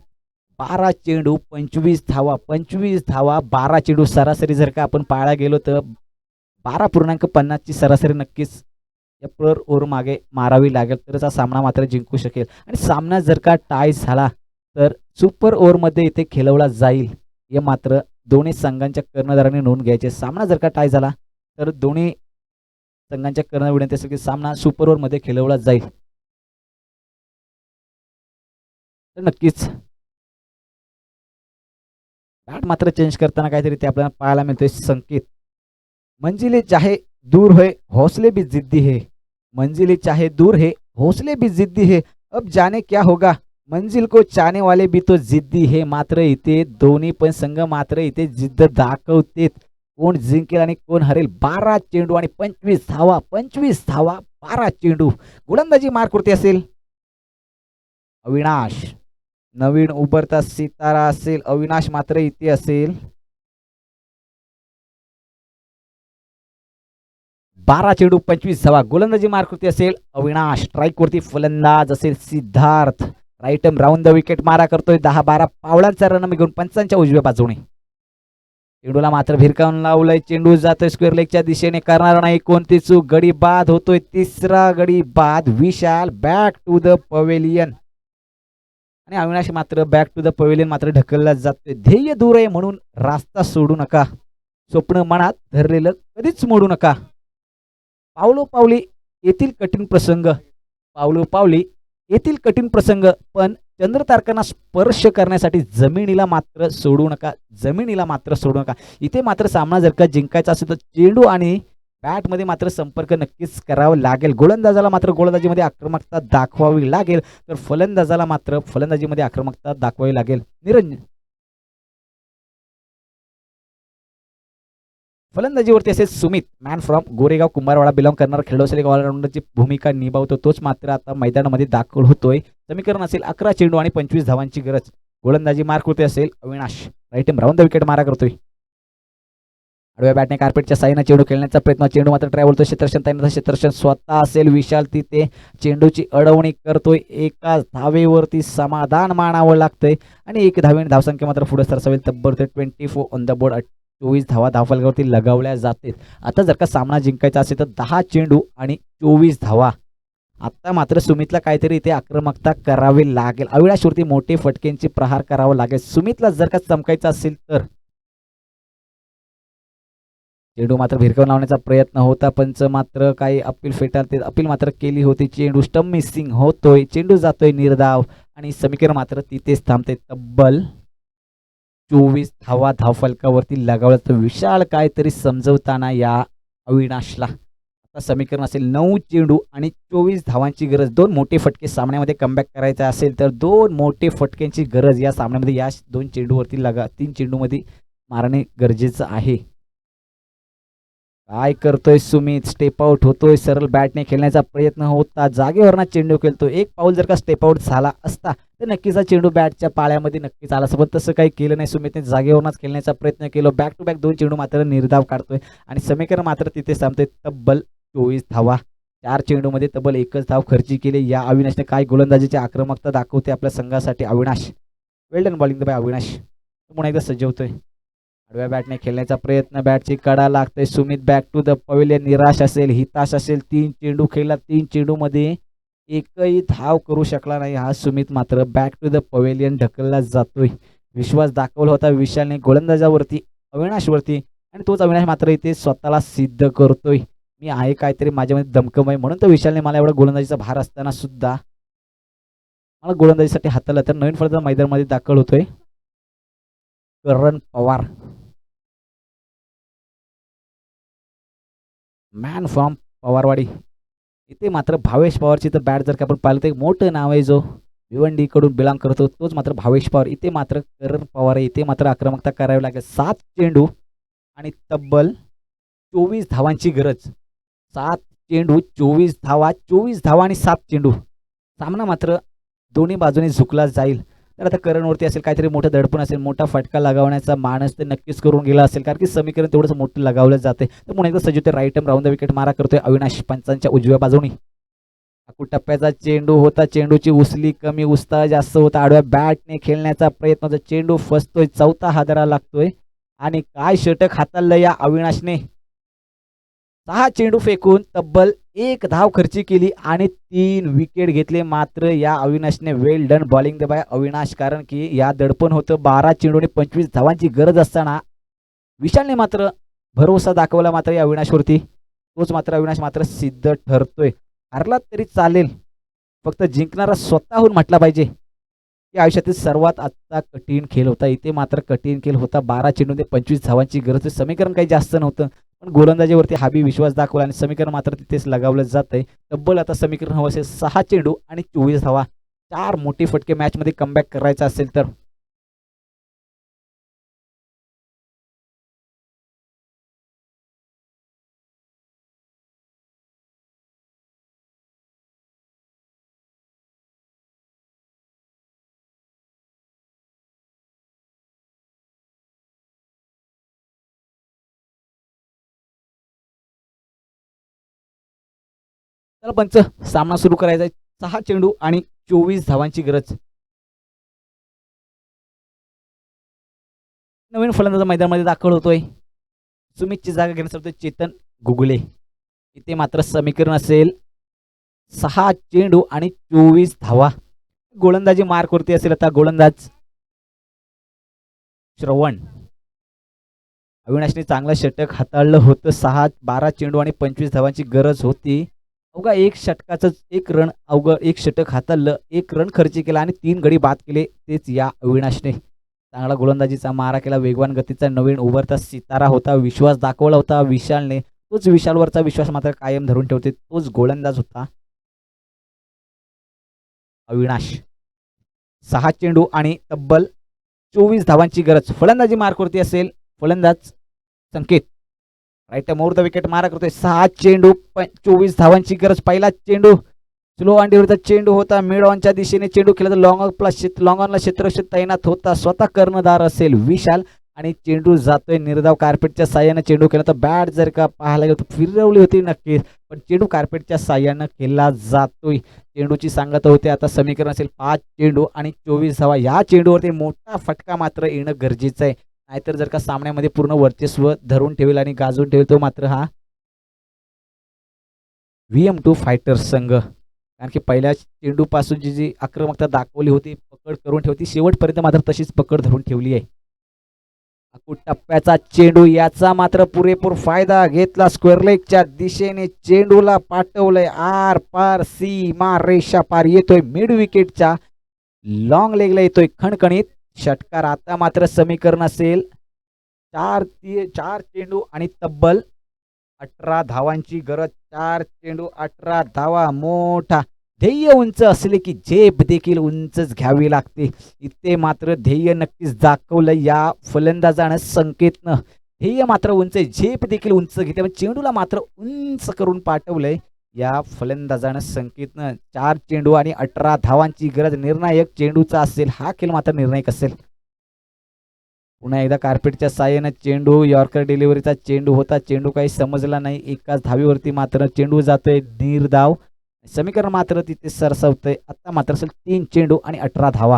12 चेंडू 25 धावा, 25 धावा 12 चेंडू. सरासरी जर का आपण पाहायला गेलो तर 12.50 ची सरासरी नक्कीच या पर ओव्हर मागे मारावी लागेल तरच हा सामना मात्र जिंकू शकेल. आणि सामना जर का टाय झाला तर सुपर ओव्हरमध्ये इथे खेळवला जाईल हे मात्र दोन्ही संघांच्या कर्णधारांनी नोंद घ्यायचे. सामना जर का टाय झाला तर दोन्ही संघांच्या कर्णधार विनंती असेल की सामना सुपर ओव्हरमध्ये खेळवला जाईल. तर नक्कीच बॅट मात्र चेंज करताना काहीतरी ते आपल्याला पाहायला मिळतोय संकेत. मंजिले चाहे दूर है हौसले भी जिद्दी है. मंजिले चाहे दूर है हौसले भी जिद्दी है. अब जाने क्या होगा मंजिल को चाहने वाले भी तो जिद्दी है. मात्र इथे दोन्ही पण संघ मात्र इथे जिद्द दाखवतेत. कोण जिंकेल आणि कोण हरेल. 12 चेंडू आणि 25 धावा, 25 धावा 12 चेंडू. गोलंदाजी मारकुर्ती असेल अविनाश. नवीन उभरता सितारा असेल अविनाश मात्र इथे असेल. 12 चेंडू 25 धावा. गोलंदाजी मारकुर्ती असेल अविनाश. स्ट्राईक वरती फलंदाज असेल Siddharth. Right arm round the wicket मारा करतोय. 10-12 पावलांचा रन घेऊन पंचांच्या उजव्या बाजूने. चेंडूला मात्र भिरकावून लावलंय. चेंडू जातोय स्क्वेअर लेगच्या दिशेने. करणार नाही कोणती चूक. गडी बाद होतोय. तिसरा गडी बाद. विशाल बॅक टू द पवेलियन. आणि अविनाश मात्र बॅक टू द पवेलियन मात्र ढकलला जातोय. ध्येय दूर आहे म्हणून रास्ता सोडू नका. स्वप्न मनात धरलेलं कधीच मोडू नका. पावलो पावली येथील कठीण प्रसंग. पावलो पावली येथील कठीण प्रसंग पण चंद्रतारकांना स्पर्श करण्यासाठी जमिनीला मात्र सोडू नका. जमिनीला मात्र सोडू नका. इथे मात्र सामना जर का जिंकायचा असेल तर चेंडू आणि बॅटमध्ये मात्र संपर्क नक्कीच करावा लागेल. गोलंदाजाला मात्र गोलंदाजीमध्ये आक्रमकता दाखवावी लागेल तर फलंदाजाला मात्र फलंदाजीमध्ये आक्रमकता दाखवावी लागेल. निरंजन फलंदाजीवरती असेल Sumit. Man from Goregaon Kumbharwada belong करणारा खेळाडू असेल. ऑलराऊंडरची भूमिका निभावतो. तोच मात्र आता मैदानामध्ये दाखल होतोय. समीकरण असेल 11 चेंडू आणि 25 धावांची गरज. गोलंदाजी मारकुर्ती असेल Avinash. Right arm round the wicket मारा करतोय. आडव्या बॅटने कार्पेटच्या साईनं चेंडू खेळण्याचा प्रयत्न. चेंडू मात्र ट्राय बोलतोय क्षेत्रक्षण ताईनं. क्षेत्रक्षण स्वतः असेल विशाल तिथे चेंडूची अडवणी करतोय. एका धावेवरती समाधान मानावं लागतंय आणि 1 धावेने धावसंख्या मात्र पुढे सरसावेल. तब्बल 24 ऑन द बोर्ड. 24 धावा धावफलकावरती लगावल्या जातील. आता जर का सामना जिंकायचा असेल तर 10 चेंडू आणि 24 धावा. आता मात्र सुमितला काहीतरी इथे आक्रमकता करावी लागेल. अविनाशवरती मोठे फटकेंची प्रहार करावा लागेल. सुमितला जर का चमकायचं असेल तर चेंडू मात्र भिरकावून लावण्याचा प्रयत्न होता. पंच मात्र काही अपील फेटाळते. अपील मात्र केली होती. चेंडू स्टंप मिसिंग होतोय. चेंडू जातोय निर्धाव आणि समीकरण मात्र तिथेच थांबते. तब्बल 24 धावा धावफलकावरती लगावलं तर विशाल काहीतरी समजवताना या अविनाशला. आता समीकरण असेल 9 चेंडू आणि 24 धावांची गरज. 2 मोठे फटके सामन्यामध्ये कमबॅक करायचा असेल तर 2 मोठे फटक्यांची गरज या सामन्यामध्ये. या 2 चेंडूवरती 3 चेंडूमध्ये मारणे गरजेचं आहे. काय करतोय सुमित. स्टेप आउट होतोय. सरळ बॅटने खेळण्याचा प्रयत्न होता. जागेवरना चेंडू खेळतो. एक पाऊल जर का स्टेप आउट झाला असता तर नक्कीच हा चेंडू बॅटच्या पाळ्यामध्ये नक्कीच आला असता. पण तसं काही केलं नाही. सुमितने जागेवरनच खेळण्याचा प्रयत्न केला. बॅक टू बॅक 2 चेंडू मात्र निर्धाव काढतोय आणि समीकरण मात्र तिथे थांबतोय. तब्बल 24 धावा. 4 चेंडूमध्ये तब्बल 1च धाव खर्ची केली. या अविनाशने काय गोलंदाजीची आक्रमकता दाखवते आपल्या संघासाठी. अविनाश वेल डन बॉलिंग बाय अविनाश. पुन्हा एकदा सज्ज होतोय. आडव्या बॅटने खेळण्याचा प्रयत्न. बॅटची कडा लागते. Sumit back to the pavilion. निराश असेल हिताश असेल. 3 चेंडू खेळला. 3 चेंडूमध्ये एकही धाव करू शकला नाही हा सुमित. मात्र बॅक टू द पवेलियन ढकलला जातोय. विश्वास दाखवला होता विशालने गोलंदाजावरती अविनाशवरती आणि तोच अविनाश मात्र इथे स्वतःला सिद्ध करतोय. मी आहे काहीतरी माझ्यामध्ये दमकम आहे म्हणून तर विशालने मला एवढा गोलंदाजीचा भार असताना सुद्धा मला गोलंदाजीसाठी हाताळलं. तर नवीन फलंदाज मैदानामध्ये दाखल होतोय करण पवार. Man from Pawarwadi. इथे मात्र भावेश पवारची तर बॅट जर का आपण पाहिलं तर एक मोठं नाव आहे जो भिवंडी कडून बिलॉंग करतो तोच मात्र भावेश पवार. इथे मात्र करण पवार आहे. इथे मात्र आक्रमकता करावी लागेल. 7 चेंडू आणि तब्बल 24 धावांची गरज. 7 चेंडू 24 धावा. 24 धावा आणि 7 चेंडू. सामना मात्र दोन्ही बाजूने झुकला जाईल. तर आता करणवरती असेल काहीतरी मोठं दडपण असेल, मोठा फटका लगावण्याचा मानस ते नक्कीच करून गेला असेल, कारण की समीकरण तेवढंच मोठं लगावलं जाते. तर पुन्हा एकदा सजीव ते राईट राऊंड द विकेट मारा करतोय अविनाश पंचांच्या उजव्या बाजूनी. टप्प्याचा चेंडू होता, चेंडूची उचली कमी, उस्ता जास्त होता, आडव्या बॅटने खेळण्याचा प्रयत्न होता, चेंडू फसतोय, चौथा हादरा लागतोय आणि काय षटक हाताळलं या अविनाशने. 6 चेंडू फेकून तब्बल 1 धाव खर्ची केली आणि 3 विकेट घेतले. मात्र या अविनाशने वेल डन बॉलिंग बाय अविनाश, कारण की या दडपण होतं. 12 चेंडूने 25 धावांची गरज असताना विशालने मात्र भरोसा दाखवला मात्र या अविनाशवरती. तोच मात्र अविनाश मात्र सिद्ध ठरतोय. हरला तरी चालेल, फक्त जिंकणारा स्वतःहून म्हटला पाहिजे की आयुष्यातील सर्वात आजचा कठीण खेळ होता. इथे मात्र कठीण खेळ होता. 12 चेंडूने 25 धावांची गरज. समीकरण काही जास्त नव्हतं, पण गोलंदाजीवरती हाबी विश्वास दाखवला आणि समीकरण मात्र तिथेच लगावलं जात आहे. तब्बल आता समीकरण हवं असेल 6 चेंडू आणि 24 धावा. 4 मोठे फटके मॅचमध्ये कमबॅक करायचा असेल तर. चला पंच, सामना सुरू करायचा आहे. 6 चेंडू आणि 24 धावांची गरज. नवीन फलंदाज मैदानामध्ये दाखल होतोय. सुमितची जागा घेण्यासाठी चेतन गुगले. इथे मात्र समीकरण असेल 6 चेंडू आणि 24 धावा. गोलंदाजी मार्कवरती असेल आता गोलंदाज श्रवण. अविनाशने चांगलं षटक हाताळलं होतं. 12 चेंडू आणि 25 धावांची गरज होती. अवघा एक षटकाचं 1 रन, अवघं 1 षटक हाताळलं, 1 रन खर्च केला आणि 3 गडी बाद केले. तेच या अविनाशने. चांगला गोलंदाजीचा मारा केला. वेगवान गतीचा नवीन उभरता सितारा होता. विश्वास दाखवला होता विशालने. तोच विशालवरचा विश्वास मात्र कायम धरून ठेवते. तोच गोलंदाज होता अविनाश. 6 चेंडू आणि तब्बल 24 धावांची गरज. फलंदाजी मार्कवरती असेल फलंदाज संकेत. राईट मोर द विकेट मारा करतोय. 6 चेंडू 24 धावांची गरज. पहिला चेंडू स्लो अंडीवरचा चेंडू होता. मिड ऑनच्या दिशेने चेंडू केला तर लॉंग ऑनला क्षेत्ररक्षक तैनात होता. स्वतः कर्णधार असेल विशाल आणि चेंडू जातोय निर्धाव. कार्पेटच्या साह्यानं चेंडू केला तर बॅट जर का पाहायला गेलो तर फिरवली होती नक्कीच, पण चेंडू कार्पेटच्या साह्यानं केला जातोय. चेंडूची सांगत होते आता समीकरण असेल 5 चेंडू आणि 24 धावा. या चेंडूवरती मोठा फटका मात्र येणं गरजेचं आहे, नाहीतर जर का सामन्यामध्ये पूर्ण वर्चस्व धरून ठेवेल आणि गाजून ठेवेल तो मात्र हा VM2 फायटर्स संघ. कारण की पहिल्या चेंडूपासूनची जी आक्रमकता दाखवली होती, पकड करून ठेवती, शेवटपर्यंत मात्र तशीच पकड धरून ठेवली आहे. टप्प्याचा चेंडू, याचा मात्र पुरेपूर फायदा घेतला. स्क्वेअर लेगच्या दिशेने चेंडूला पाठवलंय आर पार, सीमा रेषा पार. येतोय मिड विकेटच्या लॉंग लेगला, येतोय खणखणीत षटकार. आता मात्र समीकरण असेल 4 चेंडू आणि तब्बल 18 धावांची गरज. 4 चेंडू 18 धावा. मोठा ध्येय उंच असले की झेप देखील उंचच घ्यावी लागते. इथे मात्र ध्येय नक्कीच दाखवलं या फलंदाजानं संकेतनं. ध्येय मात्र उंच, झेप देखील उंच घेते, चेंडूला मात्र उंच करून पाठवलंय या फलंदाजानं संकेतनं. 4 चेंडू आणि 18 धावांची गरज. निर्णायक चेंडूचा असेल हा खेळ, मात्र निर्णायक असेल. पुन्हा एकदा कार्पेटच्या साह्यानं चेंडू, यॉर्कर डिलिव्हरीचा चेंडू होता. चेंडू काही समजला नाही. एकाच धावीवरती मात्र चेंडू जातोय निर्धाव. समीकरण मात्र तिथे सरसावतंय. आता मात्र असेल 3 चेंडू आणि 18 धावा.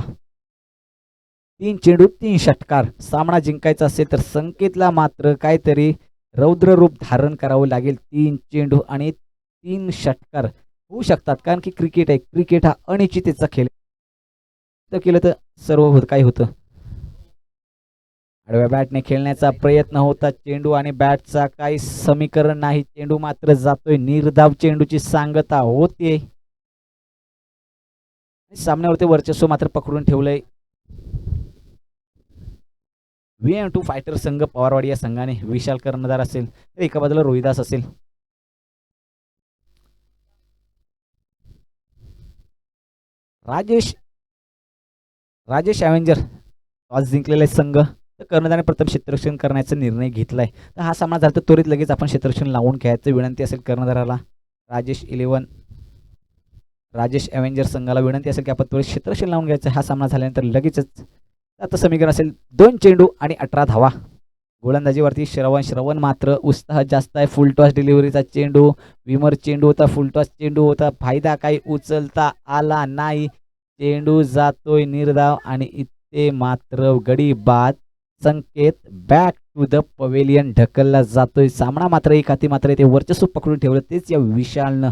3 चेंडू 3 षटकार. सामना जिंकायचा असेल तर संकेतला मात्र काहीतरी रौद्र रूप धारण करावं लागेल. 3 चेंडू आणि 3 षटकार होऊ शकतात, कारण की क्रिकेट आहे. क्रिकेट हा अनिश्चिततेचा खेळ. तर केलं तर सर्व काही होतं. आडव्या बॅटने खेळण्याचा प्रयत्न होता. चेंडू आणि बॅटचा काही समीकरण नाही. चेंडू मात्र जातोय निर्धाव. चेंडूची सांगता होते. सामन्यावरती वर्चस्व मात्र पकडून ठेवलंय VM2 फायटर संघ पवारवाडी या संघाने. विशाल कर्णधार असेल तर एका बाजूला रोहिदास असेल. राजेश ॲव्हेंजर टॉस जिंकलेला संघ. तर कर्णधाराने प्रथम क्षेत्ररक्षण करण्याचा निर्णय घेतलाय. तर हा सामना झाला तर त्वरित लगेच आपण क्षेत्ररक्षण लावून घ्यायचं विनंती असेल कर्णधाराला. राजेश 11 राजेश ॲव्हेंजर संघाला विनंती असेल की आपण थोडे क्षेत्रशील लावून घ्यायचं. हा सामना झाल्यानंतर लगेचच आता समीकरण असेल 2 चेंडू आणि 18 धावा. गोलंदाजीवरती श्रवण मात्र उत्साह जास्त आहे. फुल टॉस डिलिव्हरीचा चेंडू, विमर चेंडू होता, फुल टॉस चेंडू होता, फायदा काही उचलता आला नाही. चेंडू जातोय निर्धाव आणि इथे मात्र गडी बाद. संकेत बॅक टू द पवेलियन ढकलला जातोय. सामना मात्र एक हाती मात्र ते वर्चस्व पकडून ठेवलं. तेच या विशालनं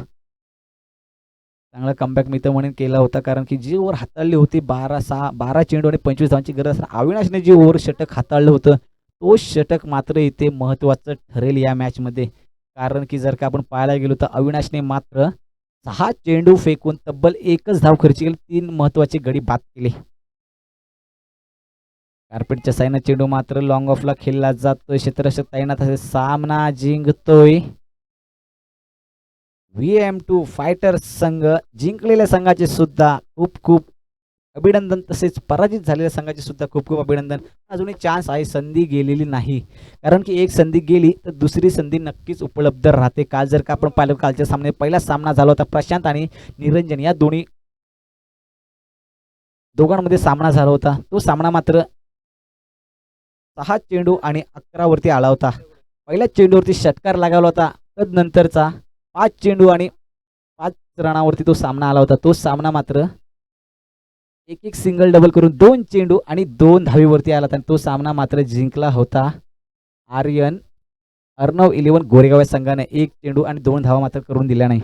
चांगला कमबॅक मी तर म्हणेन केला होता, कारण की जी ओव्हर हाताळली होती 12 चेंडू आणि 25 धावांची गरज. अविनाशने जी ओव्हर षटक हाताळलं होतं तो षटक मात्र इथे महत्त्वाचं ठरेल या मॅचमध्ये. कारण की जर का आपण पाहायला गेलो तर अविनाशने मात्र 6 चेंडू फेकून तब्बल 1च धाव खर्ची केली. 3 महत्त्वाचे गडी बाद केले. कार्पेटच्या साईनं चेंडू मात्र लॉंग ऑफला खेळला जातोय. क्षेत्ररक्षक तैनात असेल. सामना जिंकतोय VM2 फायटर संघ. जिंकलेल्या संघाचे सुद्धा खूप खूप अभिनंदन, तसेच पराजित झालेल्या संघाचे सुद्धा खूप खूप अभिनंदन. अजूनही चान्स आहे, संधी गेलेली नाही. कारण की एक संधी गेली तर दुसरी संधी नक्कीच उपलब्ध राहते. काल जर का आपण पाहिलं, कालच्या सामने पहिला सामना झाला होता प्रशांत आणि निरंजन या दोघांमध्ये सामना झाला होता. तो सामना मात्र 6 चेंडू आणि 11 वरती आला होता. पहिल्या चेंडूवरती षटकार लागला होता. तदनंतरचा 5 चेंडू आणि 5 रनावरती तो सामना आला होता. तो सामना मात्र एक सिंगल डबल करून 2 चेंडू आणि 2 धावीवरती आला आणि तो सामना मात्र जिंकला होता अर्णव 11 गोरेगाव या संघाने. 1 चेंडू आणि 2 धावा मात्र करून दिल्या नाही.